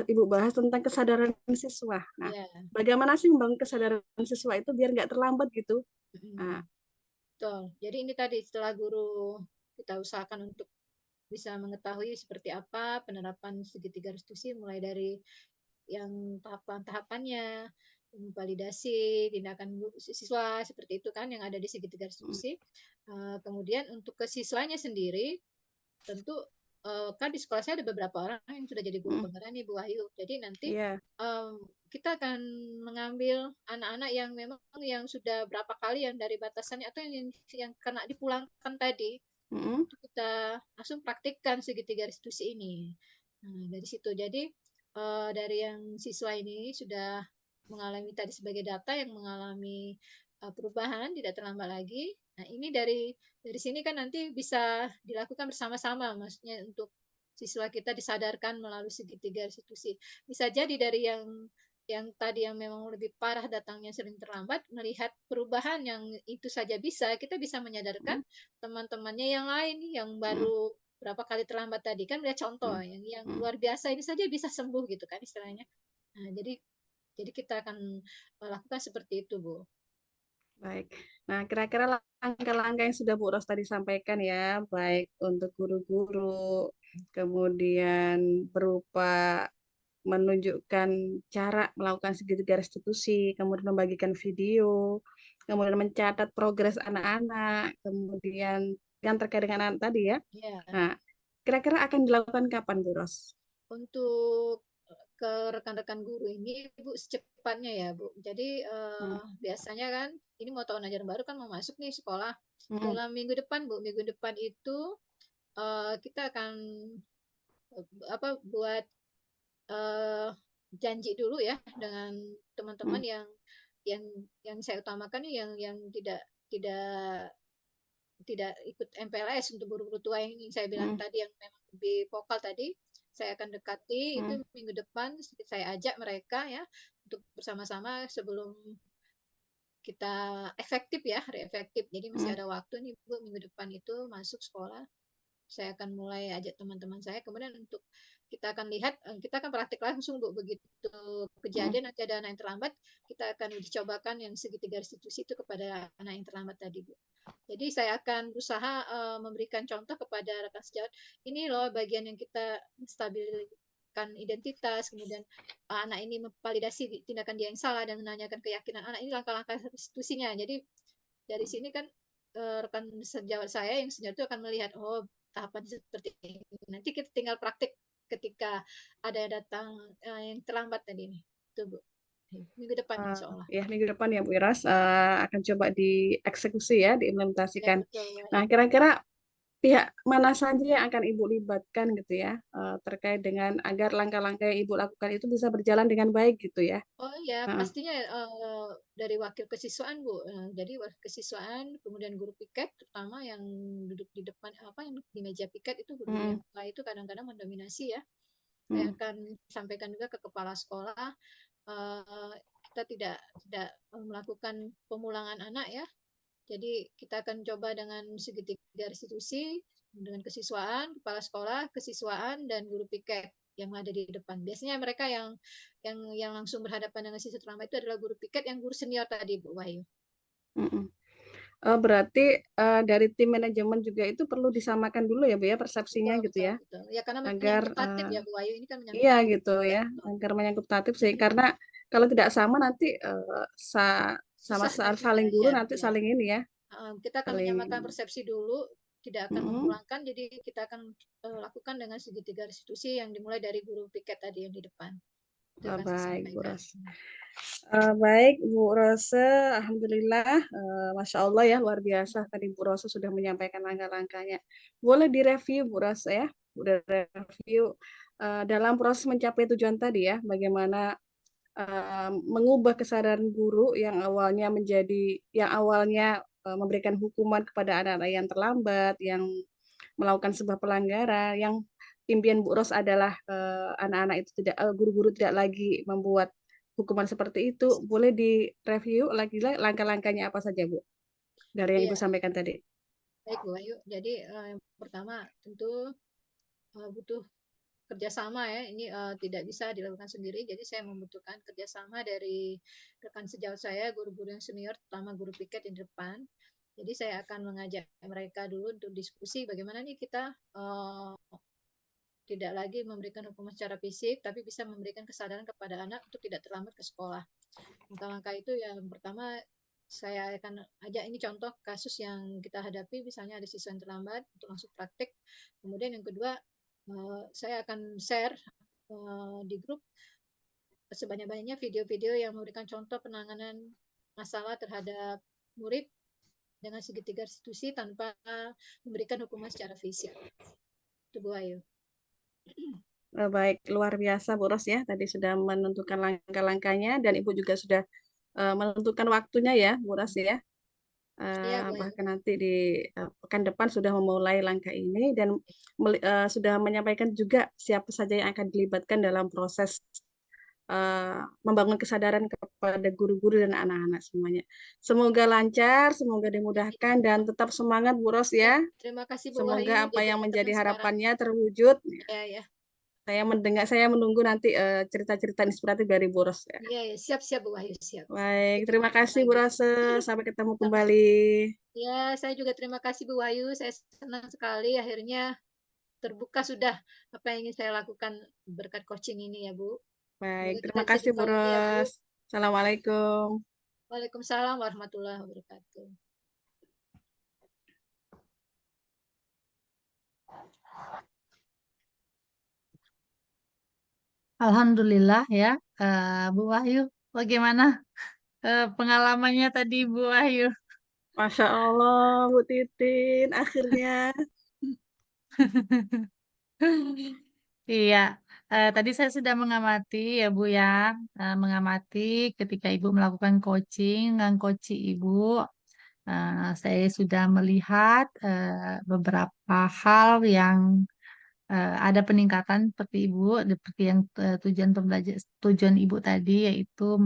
A: Ibu bahas tentang kesadaran siswa. Nah, bagaimana sih membangun kesadaran siswa itu biar nggak terlambat gitu? Nah,
B: betul. Jadi ini tadi setelah guru kita usahakan untuk bisa mengetahui seperti apa penerapan segitiga restitusi mulai dari yang tahapan-tahapannya, validasi, tindakan siswa seperti itu kan yang ada di segitiga restitusi. Kemudian untuk ke siswanya sendiri, tentu kan di sekolah saya ada beberapa orang yang sudah jadi guru penggerak nih Bu Wahyu. Jadi nanti kita akan mengambil anak-anak yang memang yang sudah berapa kali yang dari batasannya atau yang kena dipulangkan tadi. Untuk kita langsung praktikkan segitiga restitusi ini. Nah, dari situ. Jadi dari yang siswa ini sudah mengalami tadi sebagai data yang mengalami perubahan tidak terlambat lagi. Nah, ini dari sini kan nanti bisa dilakukan bersama-sama, maksudnya untuk siswa kita disadarkan melalui segitiga restitusi. Bisa jadi dari yang tadi yang memang lebih parah datangnya sering terlambat, melihat perubahan yang itu saja bisa, kita bisa menyadarkan teman-temannya yang lain yang baru berapa kali terlambat tadi kan lihat contoh yang luar biasa ini saja bisa sembuh gitu kan istilahnya. Nah, jadi kita akan lakukan seperti itu, Bu.
A: baik. Nah, kira-kira langkah-langkah yang sudah Bu Ros tadi sampaikan ya, baik untuk guru-guru, kemudian berupa menunjukkan cara melakukan segitiga restitusi, kemudian membagikan video, kemudian mencatat progres anak-anak, kemudian yang terkait dengan anak tadi ya.
B: Ya.
A: Nah, kira-kira akan dilakukan kapan, Bu Ros?
B: Untuk ke rekan-rekan guru ini, Bu, secepatnya ya, Bu. Jadi biasanya kan ini mau tahun ajaran baru kan mau masuk nih sekolah. Dalam minggu depan, Bu, minggu depan itu kita akan buat janji dulu ya dengan teman-teman yang yang saya utamakan nih yang tidak tidak ikut MPLS untuk guru-guru tua yang saya bilang tadi yang memang lebih vokal tadi, saya akan dekati itu minggu depan saya ajak mereka ya untuk bersama-sama sebelum kita efektif ya, reefektif. Jadi masih ada waktu nih Bu minggu depan itu masuk sekolah. Saya akan mulai ajak teman-teman saya. Kemudian untuk kita akan lihat, kita akan praktik langsung Bu. Begitu kejadian nanti ada anak yang terlambat, kita akan dicobakan yang segitiga restitusi itu kepada anak yang terlambat tadi Bu. Jadi saya akan berusaha memberikan contoh kepada rekan sejawat. Ini loh bagian yang kita stabilkan identitas, kemudian anak ini memvalidasi tindakan dia yang salah dan menanyakan keyakinan anak ini langkah-langkah restitusinya. Jadi dari sini kan rekan sejawat saya yang senior itu akan melihat oh tahapan seperti ini. Nanti kita tinggal praktik ketika ada yang datang yang terlambat tadi nih. Itu Bu. Minggu depan insya Allah.
A: Ya, minggu depan ya Bu Iras akan coba dieksekusi ya, diimplementasikan.
B: Ya, betul.
A: Nah, kira-kira pihak mana saja yang akan Ibu libatkan gitu ya, terkait dengan agar langkah-langkah yang Ibu lakukan itu bisa berjalan dengan baik gitu ya.
B: Oh ya, pastinya dari wakil kesiswaan Bu. Jadi wakil kesiswaan, kemudian guru piket, terutama yang duduk di depan yang di meja piket itu guru yang itu kadang-kadang mendominasi ya. Saya akan sampaikan juga ke kepala sekolah. Kita tidak melakukan pemulangan anak ya. Jadi kita akan coba dengan segitiga restitusi dengan kesiswaan, kepala sekolah, kesiswaan dan guru piket. yang ada di depan. Biasanya mereka yang langsung berhadapan dengan siswa terlambat itu adalah guru piket yang guru senior tadi, Bu Wahyu.
A: Berarti dari tim manajemen juga itu perlu disamakan dulu ya Bu ya persepsinya
B: Betul,
A: gitu
B: betul,
A: ya,
B: betul. Ya karena
A: agar
B: menyangkut tatib ya Bu Wahyu, ini kan menyangkut
A: iya
B: tatib.
A: gitu
B: Ya,
A: ya,
B: betul.
A: agar menyangkut tatib sih karena kalau tidak sama nanti sama
B: Susah nantinya,
A: saling guru
B: ya,
A: nanti
B: ya.
A: saling ini ya,
B: Kita akan
A: saling
B: menyamakan persepsi dulu, tidak akan memulangkan, jadi kita akan lakukan dengan segitiga restitusi yang dimulai dari guru piket tadi yang di depan. Itu akan saya
A: baik Bu
B: sampaikan.
A: Ros. Baik Bu Rose, alhamdulillah, Masya Allah ya luar biasa tadi Bu Rose sudah menyampaikan langkah-langkahnya. Boleh direview Bu Rose ya, udah review dalam proses mencapai tujuan tadi ya, bagaimana mengubah kesadaran guru yang awalnya memberikan hukuman kepada anak-anak yang terlambat, yang melakukan sebuah pelanggaran, yang impian Bu Ros adalah anak-anak itu guru-guru tidak lagi membuat hukuman seperti itu. Boleh direview lagi langkah-langkahnya apa saja Bu dari yang Ibu
B: Iya,
A: sampaikan tadi?
B: baik Bu Ayu. Jadi yang pertama tentu butuh kerjasama ya. Ini tidak bisa dilakukan sendiri. Jadi saya membutuhkan kerjasama dari rekan sejawat saya, guru-guru yang senior, terutama guru piket di depan. Jadi saya akan mengajak mereka dulu untuk diskusi bagaimana nih kita tidak lagi memberikan hukuman secara fisik, tapi bisa memberikan kesadaran kepada anak untuk tidak terlambat ke sekolah. Langkah-langkah itu yang pertama saya akan ajak, ini contoh kasus yang kita hadapi, misalnya ada siswa yang terlambat untuk masuk praktik. Kemudian yang kedua, saya akan share di grup sebanyak-banyaknya video-video yang memberikan contoh penanganan masalah terhadap murid dengan segitiga restitusi tanpa memberikan hukuman secara fisik. Itu Bu Ayu.
A: Baik, luar biasa Bu Ros ya, tadi sudah menentukan langkah-langkahnya dan Ibu juga sudah menentukan waktunya ya Bu Ros ya.
B: Iya Bu Ayu.
A: Bahkan nanti di pekan depan sudah memulai langkah ini dan sudah menyampaikan juga siapa saja yang akan dilibatkan dalam proses membangun kesadaran kepada guru-guru dan anak-anak semuanya. Semoga lancar, semoga dimudahkan dan tetap semangat Bu Ros ya.
B: Terima kasih Bu
A: Semoga
B: Wahyu.
A: apa
B: Jadi
A: yang menjadi
B: tenang sekarang.
A: harapannya terwujud.
B: Ya, ya.
A: Saya menunggu nanti cerita-cerita inspiratif dari Bu Ros ya.
B: Iya, ya. Siap-siap Bu Wahyu, siap.
A: Baik,
B: Itu
A: terima kasih Bu
B: lagi.
A: Rose. Sampai ketemu
B: Sama.
A: kembali.
B: Ya, saya juga terima kasih Bu Wahyu. Saya senang sekali akhirnya terbuka sudah apa yang ingin saya lakukan berkat coaching ini ya Bu.
A: Baik,
B: Semoga kita
A: terima
B: bisa
A: kasih
B: jumpa
A: Bu
B: lagi ya Bu.
A: Ros. Assalamualaikum.
B: Waalaikumsalam warahmatullahi wabarakatuh.
C: Alhamdulillah ya, Bu Wahyu. Bagaimana pengalamannya tadi Bu Wahyu?
A: Masya Allah, Bu Titin, akhirnya.
C: Iya, tadi saya sudah mengamati ya Bu ya, mengamati ketika Ibu melakukan coaching, mengcoaching Ibu, saya sudah melihat beberapa hal yang ada peningkatan seperti Ibu, seperti yang tujuan Ibu tadi yaitu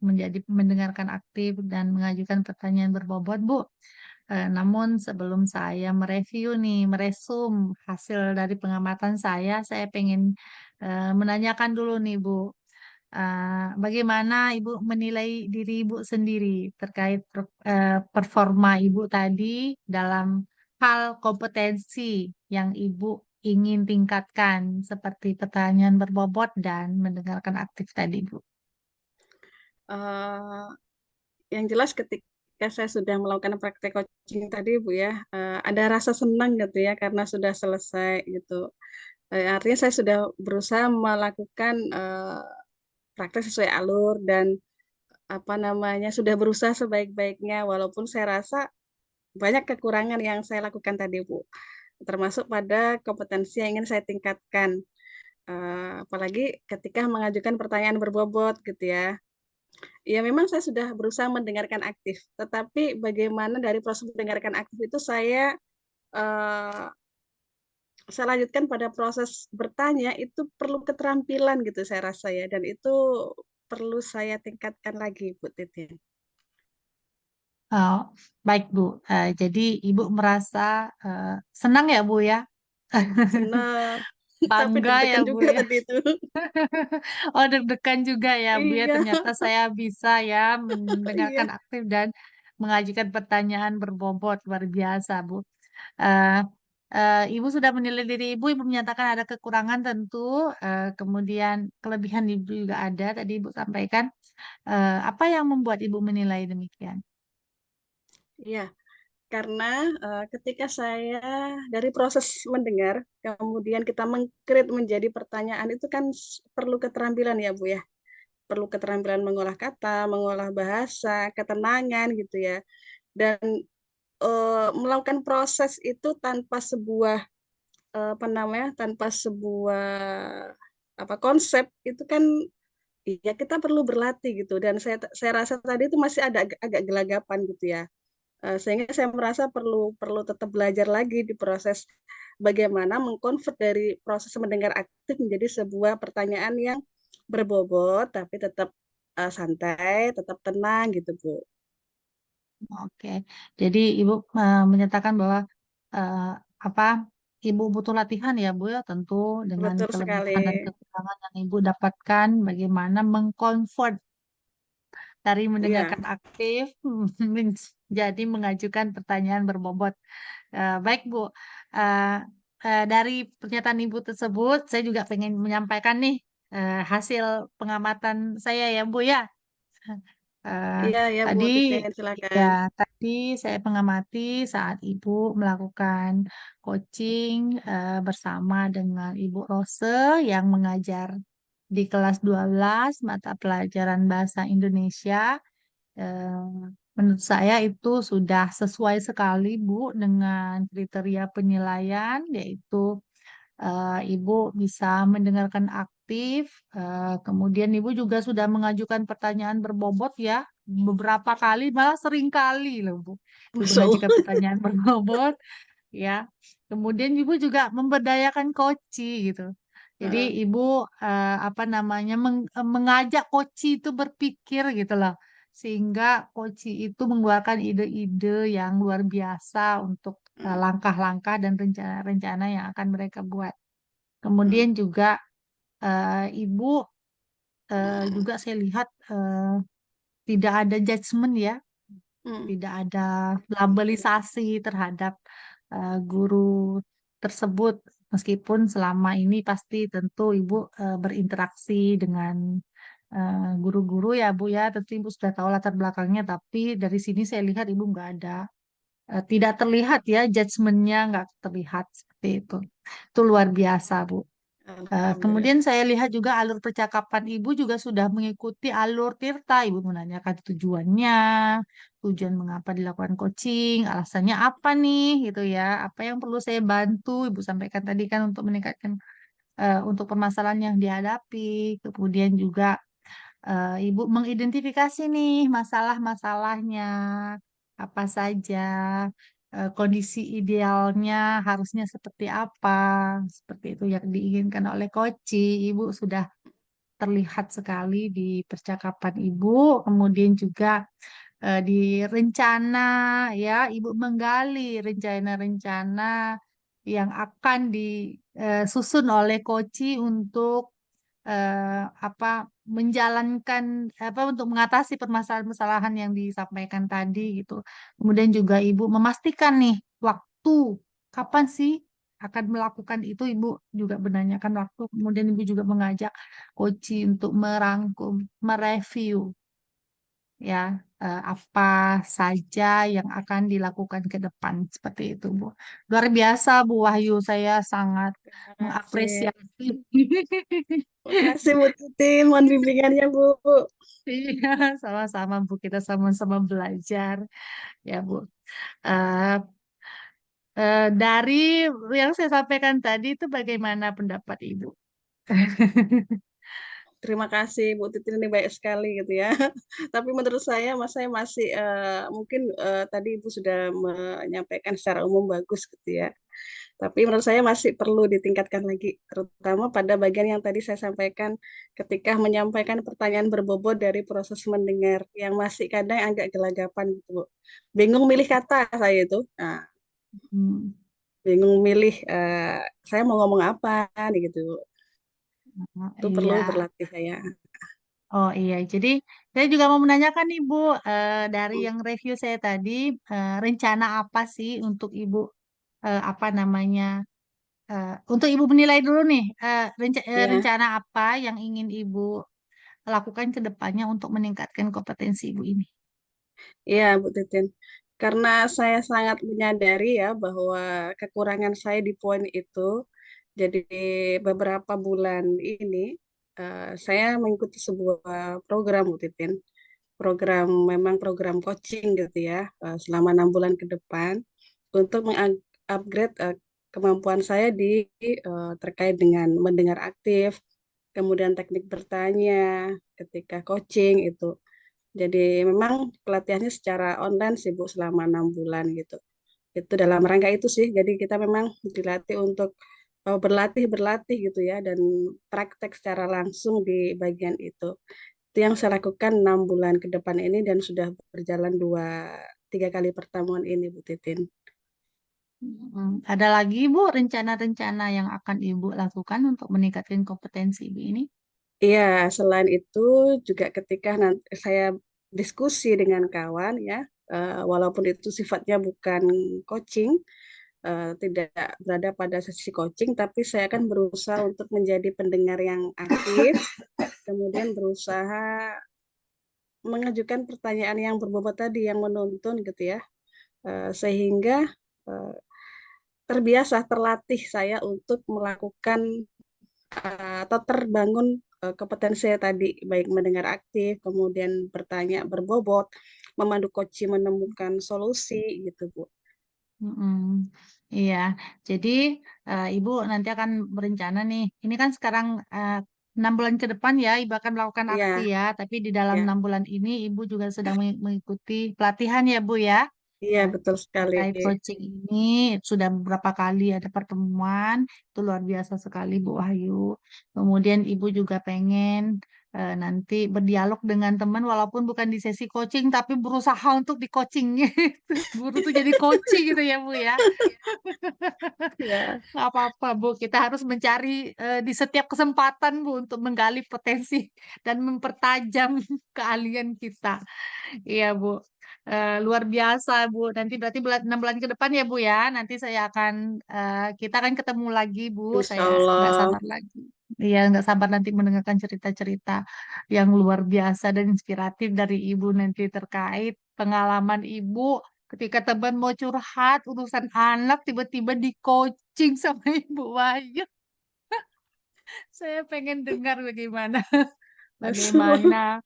C: menjadi mendengarkan aktif dan mengajukan pertanyaan berbobot, Bu. Namun sebelum saya mereview nih, meresum hasil dari pengamatan saya pengen menanyakan dulu nih, Bu. Bagaimana Ibu menilai diri Ibu sendiri terkait performa Ibu tadi dalam hal kompetensi yang Ibu ingin tingkatkan seperti pertanyaan berbobot dan mendengarkan aktif tadi, Bu?
A: Eh, yang jelas ketika saya sudah melakukan praktek coaching tadi Bu ya, ada rasa senang gitu ya karena sudah selesai gitu. Artinya saya sudah berusaha melakukan praktek sesuai alur dan apa namanya sudah berusaha sebaik-baiknya walaupun saya rasa banyak kekurangan yang saya lakukan tadi Bu, termasuk pada kompetensi yang ingin saya tingkatkan. Apalagi ketika mengajukan pertanyaan berbobot gitu ya. Ya memang saya sudah berusaha mendengarkan aktif, tetapi bagaimana dari proses mendengarkan aktif itu eh, saya lanjutkan pada proses bertanya itu perlu keterampilan gitu saya rasa ya, dan itu perlu saya tingkatkan lagi Bu Titin.
C: Oh, baik, Bu. Jadi Ibu merasa senang ya, Bu ya?
A: Senang. Tapi
C: Bangga ya
A: deg-degan
C: Bu
A: juga
C: ya.
A: tadi itu.
C: Oh, deg-degan juga ya Bu ya.
A: Iya,
C: Ternyata saya bisa ya mendengarkan
A: iya,
C: aktif dan mengajukan pertanyaan berbobot luar biasa Bu. Eh, Ibu sudah menilai diri Ibu, Ibu menyatakan ada kekurangan tentu, kemudian kelebihan Ibu juga ada. Tadi Ibu sampaikan. Apa yang membuat Ibu menilai demikian?
A: iya. Karena ketika saya dari proses mendengar, kemudian kita mengkrit menjadi pertanyaan itu kan perlu keterampilan ya Bu ya. Perlu keterampilan mengolah kata, mengolah bahasa, ketenangan gitu ya. Dan melakukan proses itu tanpa sebuah apa namanya, tanpa sebuah apa konsep itu kan ya kita perlu berlatih gitu. Dan saya rasa tadi itu masih ada agak gelagapan gitu ya. Sehingga saya merasa perlu perlu tetap belajar lagi di proses bagaimana mengkonvert dari proses mendengar aktif menjadi sebuah pertanyaan yang berbobot tapi tetap santai, tetap tenang gitu, Bu.
C: Oke, jadi Ibu menyatakan bahwa eh, apa Ibu butuh latihan ya Bu ya, tentu dengan
A: Betul sekali.
C: kelebihan dan kekurangan yang Ibu dapatkan, bagaimana mengkonvert dari
A: Iya,
C: mendengarkan aktif menjadi mengajukan pertanyaan berbobot. Baik Bu, Eh, dari pernyataan Ibu tersebut, saya juga pengen menyampaikan nih hasil pengamatan saya ya Bu ya. Eh,
A: iya, ya Bu
C: tadi
A: Titin,
C: ya
A: silakan.
C: tadi saya mengamati saat Ibu melakukan coaching bersama dengan Ibu Rose yang mengajar di kelas 12 mata pelajaran bahasa Indonesia. Eh, Menurut saya itu sudah sesuai sekali Bu dengan kriteria penilaian, yaitu Ibu bisa mendengarkan aktif, kemudian Ibu juga sudah mengajukan pertanyaan berbobot ya, beberapa kali, malah sering kali loh Bu. Ibu
A: Masya Allah.
C: mengajukan pertanyaan berbobot, ya. Kemudian Ibu juga memberdayakan koci gitu. Jadi
A: Heeh,
C: Ibu apa namanya mengajak koci itu berpikir gitu loh. Sehingga koci itu mengeluarkan ide-ide yang luar biasa untuk
A: heeh,
C: langkah-langkah dan rencana-rencana yang akan mereka buat.
A: heeh,
C: Kemudian juga Ibu juga saya lihat tidak ada judgement ya,
A: heeh,
C: tidak ada labelisasi terhadap guru tersebut. Meskipun selama ini pasti tentu Ibu berinteraksi dengan guru-guru ya Bu ya, tentu Ibu sudah tahu latar belakangnya, tapi dari sini saya lihat Ibu nggak ada, tidak terlihat ya, judgementnya nggak terlihat seperti itu. Itu luar biasa Bu.
A: Alhamdulillah.
C: Kemudian saya lihat juga alur percakapan Ibu juga sudah mengikuti alur Tirta. Ibu menanyakan tujuannya, tujuan mengapa dilakukan coaching, alasannya apa nih, gitu ya. Apa yang perlu saya bantu? Ibu sampaikan tadi kan untuk meningkatkan untuk permasalahan yang dihadapi. Kemudian juga Ibu mengidentifikasi nih masalah-masalahnya apa saja, kondisi idealnya harusnya seperti apa, seperti itu yang diinginkan oleh Koci. Ibu sudah terlihat sekali di percakapan Ibu, kemudian juga di rencana ya, Ibu menggali rencana-rencana yang akan disusun oleh Koci untuk apa menjalankan apa untuk mengatasi permasalahan-permasalahan yang disampaikan tadi gitu. Kemudian juga Ibu memastikan nih waktu kapan sih akan melakukan itu, Ibu juga menanyakan waktu. Kemudian Ibu juga mengajak Koci untuk merangkum, mereview ya apa saja yang akan dilakukan ke depan seperti itu, Bu. Luar biasa, Bu Wahyu, saya sangat
A: Terima kasih.
C: mengapresiasi.
A: Makasih Bu Titin, mohon bimbingannya Bu.
C: Iya, sama-sama Bu. Kita sama-sama belajar ya Bu. Eh, dari yang saya sampaikan tadi itu bagaimana pendapat Ibu?
A: Terima kasih Bu Titin, ini baik sekali gitu ya. Tapi menurut saya masih mungkin tadi Ibu sudah menyampaikan secara umum bagus gitu ya. Tapi menurut saya masih perlu ditingkatkan lagi, terutama pada bagian yang tadi saya sampaikan ketika menyampaikan pertanyaan berbobot dari proses mendengar yang masih kadang agak gelagapan gitu, Bu. Bingung milih kata saya itu. Nah,
C: Hmm.
A: bingung milih saya mau ngomong apa nih gitu. Itu perlu
C: Iya.
A: berlatih saya.
C: Oh iya, jadi saya juga mau menanyakan nih Bu, dari yang review saya tadi, rencana apa sih untuk Ibu, apa namanya, untuk Ibu menilai dulu nih,
A: Ya,
C: rencana apa yang ingin Ibu lakukan ke depannya untuk meningkatkan kompetensi Ibu ini?
A: iya Bu Titin. Karena saya sangat menyadari ya bahwa kekurangan saya di poin itu. Jadi beberapa bulan ini saya mengikuti sebuah program Bu Titin. Program memang program coaching gitu ya selama 6 bulan ke depan untuk mengupgrade kemampuan saya di terkait dengan mendengar aktif, kemudian teknik bertanya ketika coaching itu. Jadi memang pelatihannya secara online sih Bu selama 6 bulan gitu. Itu dalam rangka itu sih. Jadi kita memang dilatih untuk berlatih berlatih gitu ya dan praktek secara langsung di bagian itu. Itu yang saya lakukan 6 bulan ke depan ini dan sudah berjalan 2-3 kali pertemuan ini Bu Titin.
C: Ada lagi Bu rencana-rencana yang akan Ibu lakukan untuk meningkatkan kompetensi Ibu ini?
A: Iya, selain itu juga ketika nanti saya diskusi dengan kawan ya, walaupun itu sifatnya bukan coaching, tidak berada pada sesi coaching, tapi saya akan berusaha untuk menjadi pendengar yang aktif, kemudian berusaha mengajukan pertanyaan yang berbobot tadi, yang menuntun gitu ya, sehingga eh, terbiasa, terlatih saya untuk melakukan atau terbangun kompetensi saya tadi, baik mendengar aktif, kemudian bertanya berbobot, memandu coaching menemukan solusi gitu Bu.
C: Mm-mm. Iya, jadi Ibu nanti akan berencana nih. Ini kan sekarang 6 bulan ke depan ya, Ibu akan melakukan aksi
A: Iya,
C: ya. Tapi di dalam
A: ya,
C: 6 bulan ini, Ibu juga sedang mengikuti pelatihan ya, Bu ya.
A: iya
C: Nah,
A: betul sekali.
C: terkait coaching ini sudah beberapa kali ada pertemuan, itu luar biasa sekali Bu Wahyu. Kemudian Ibu juga pengen nanti berdialog dengan teman walaupun bukan di sesi coaching tapi berusaha untuk di coaching gitu. Guru tuh jadi coaching gitu ya Bu ya.
A: Ya,
C: Nggak apa-apa Bu, kita harus mencari di setiap kesempatan Bu untuk menggali potensi dan mempertajam keahlian kita. Iya Bu. Luar biasa Bu. Nanti berarti 6 bulan ke depan ya Bu ya. Nanti saya akan kita akan ketemu lagi Bu.
A: insya
C: Saya nggak
A: Allah.
C: sabar lagi. Iya nggak sabar nanti mendengarkan cerita-cerita yang luar biasa dan inspiratif dari Ibu nanti terkait pengalaman Ibu ketika teman mau curhat urusan anak tiba-tiba di coaching sama Ibu Wahyu. Saya pengen dengar bagaimana bagaimana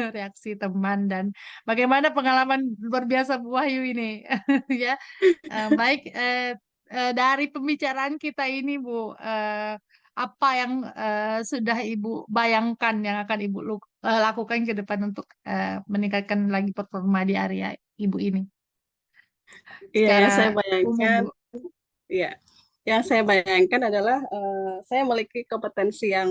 C: reaksi teman dan bagaimana pengalaman luar biasa Bu Wahyu ini ya. Baik, dari pembicaraan kita ini Bu, apa yang sudah Ibu bayangkan yang akan Ibu lakukan ke depan untuk meningkatkan lagi performa di area Ibu ini
A: Iya, yang saya
C: secara umum
A: bayangkan,
C: Bu.
A: ya, yang saya bayangkan adalah saya memiliki kompetensi yang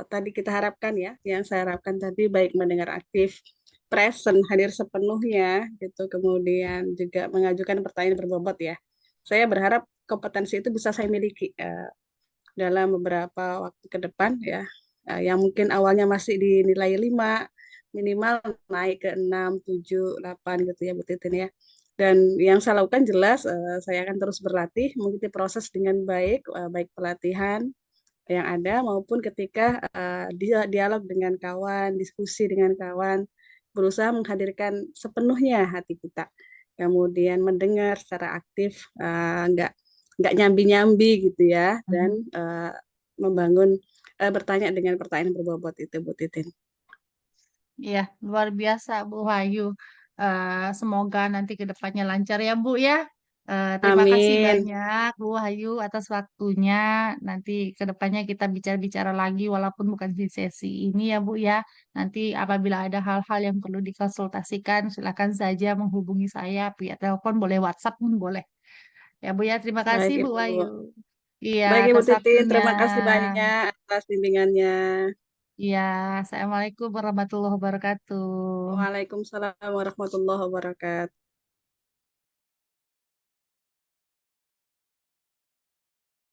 A: tadi kita harapkan ya, yang saya harapkan tadi baik mendengar aktif, present, hadir sepenuhnya, gitu, kemudian juga mengajukan pertanyaan berbobot ya. Saya berharap kompetensi itu bisa saya miliki dalam beberapa waktu ke depan ya, yang mungkin awalnya masih dinilai 5, minimal naik ke 6, 7, 8 gitu ya Bu Titin ya. Dan yang saya lakukan jelas saya akan terus berlatih, mengikuti proses dengan baik, baik pelatihan yang ada maupun ketika dia dialog dengan kawan, diskusi dengan kawan, berusaha menghadirkan sepenuhnya hati kita. Kemudian mendengar secara aktif, nggak nyambi-nyambi gitu ya, dan
C: Mhm.
A: membangun bertanya dengan pertanyaan berbobot itu Bu Titin.
C: Iya, luar biasa Bu Wahyu. Semoga nanti ke depannya lancar ya Bu ya. Terima kasih
A: Amin.
C: banyak Bu Wahyu atas waktunya. Nanti ke depannya kita bicara-bicara lagi walaupun bukan di sesi ini ya Bu ya. Nanti apabila ada hal-hal yang perlu dikonsultasikan, silakan saja menghubungi saya via telepon, boleh WhatsApp pun boleh. Ya Bu ya, terima kasih
A: Baik
C: Bu
A: Ibu.
C: Wahyu. Iya,
A: Baik Ibu
C: atas
A: Titin,
C: waktunya.
A: terima kasih banyak atas bimbingannya.
C: Iya, Assalamualaikum warahmatullahi wabarakatuh.
A: Waalaikumsalam warahmatullahi wabarakatuh.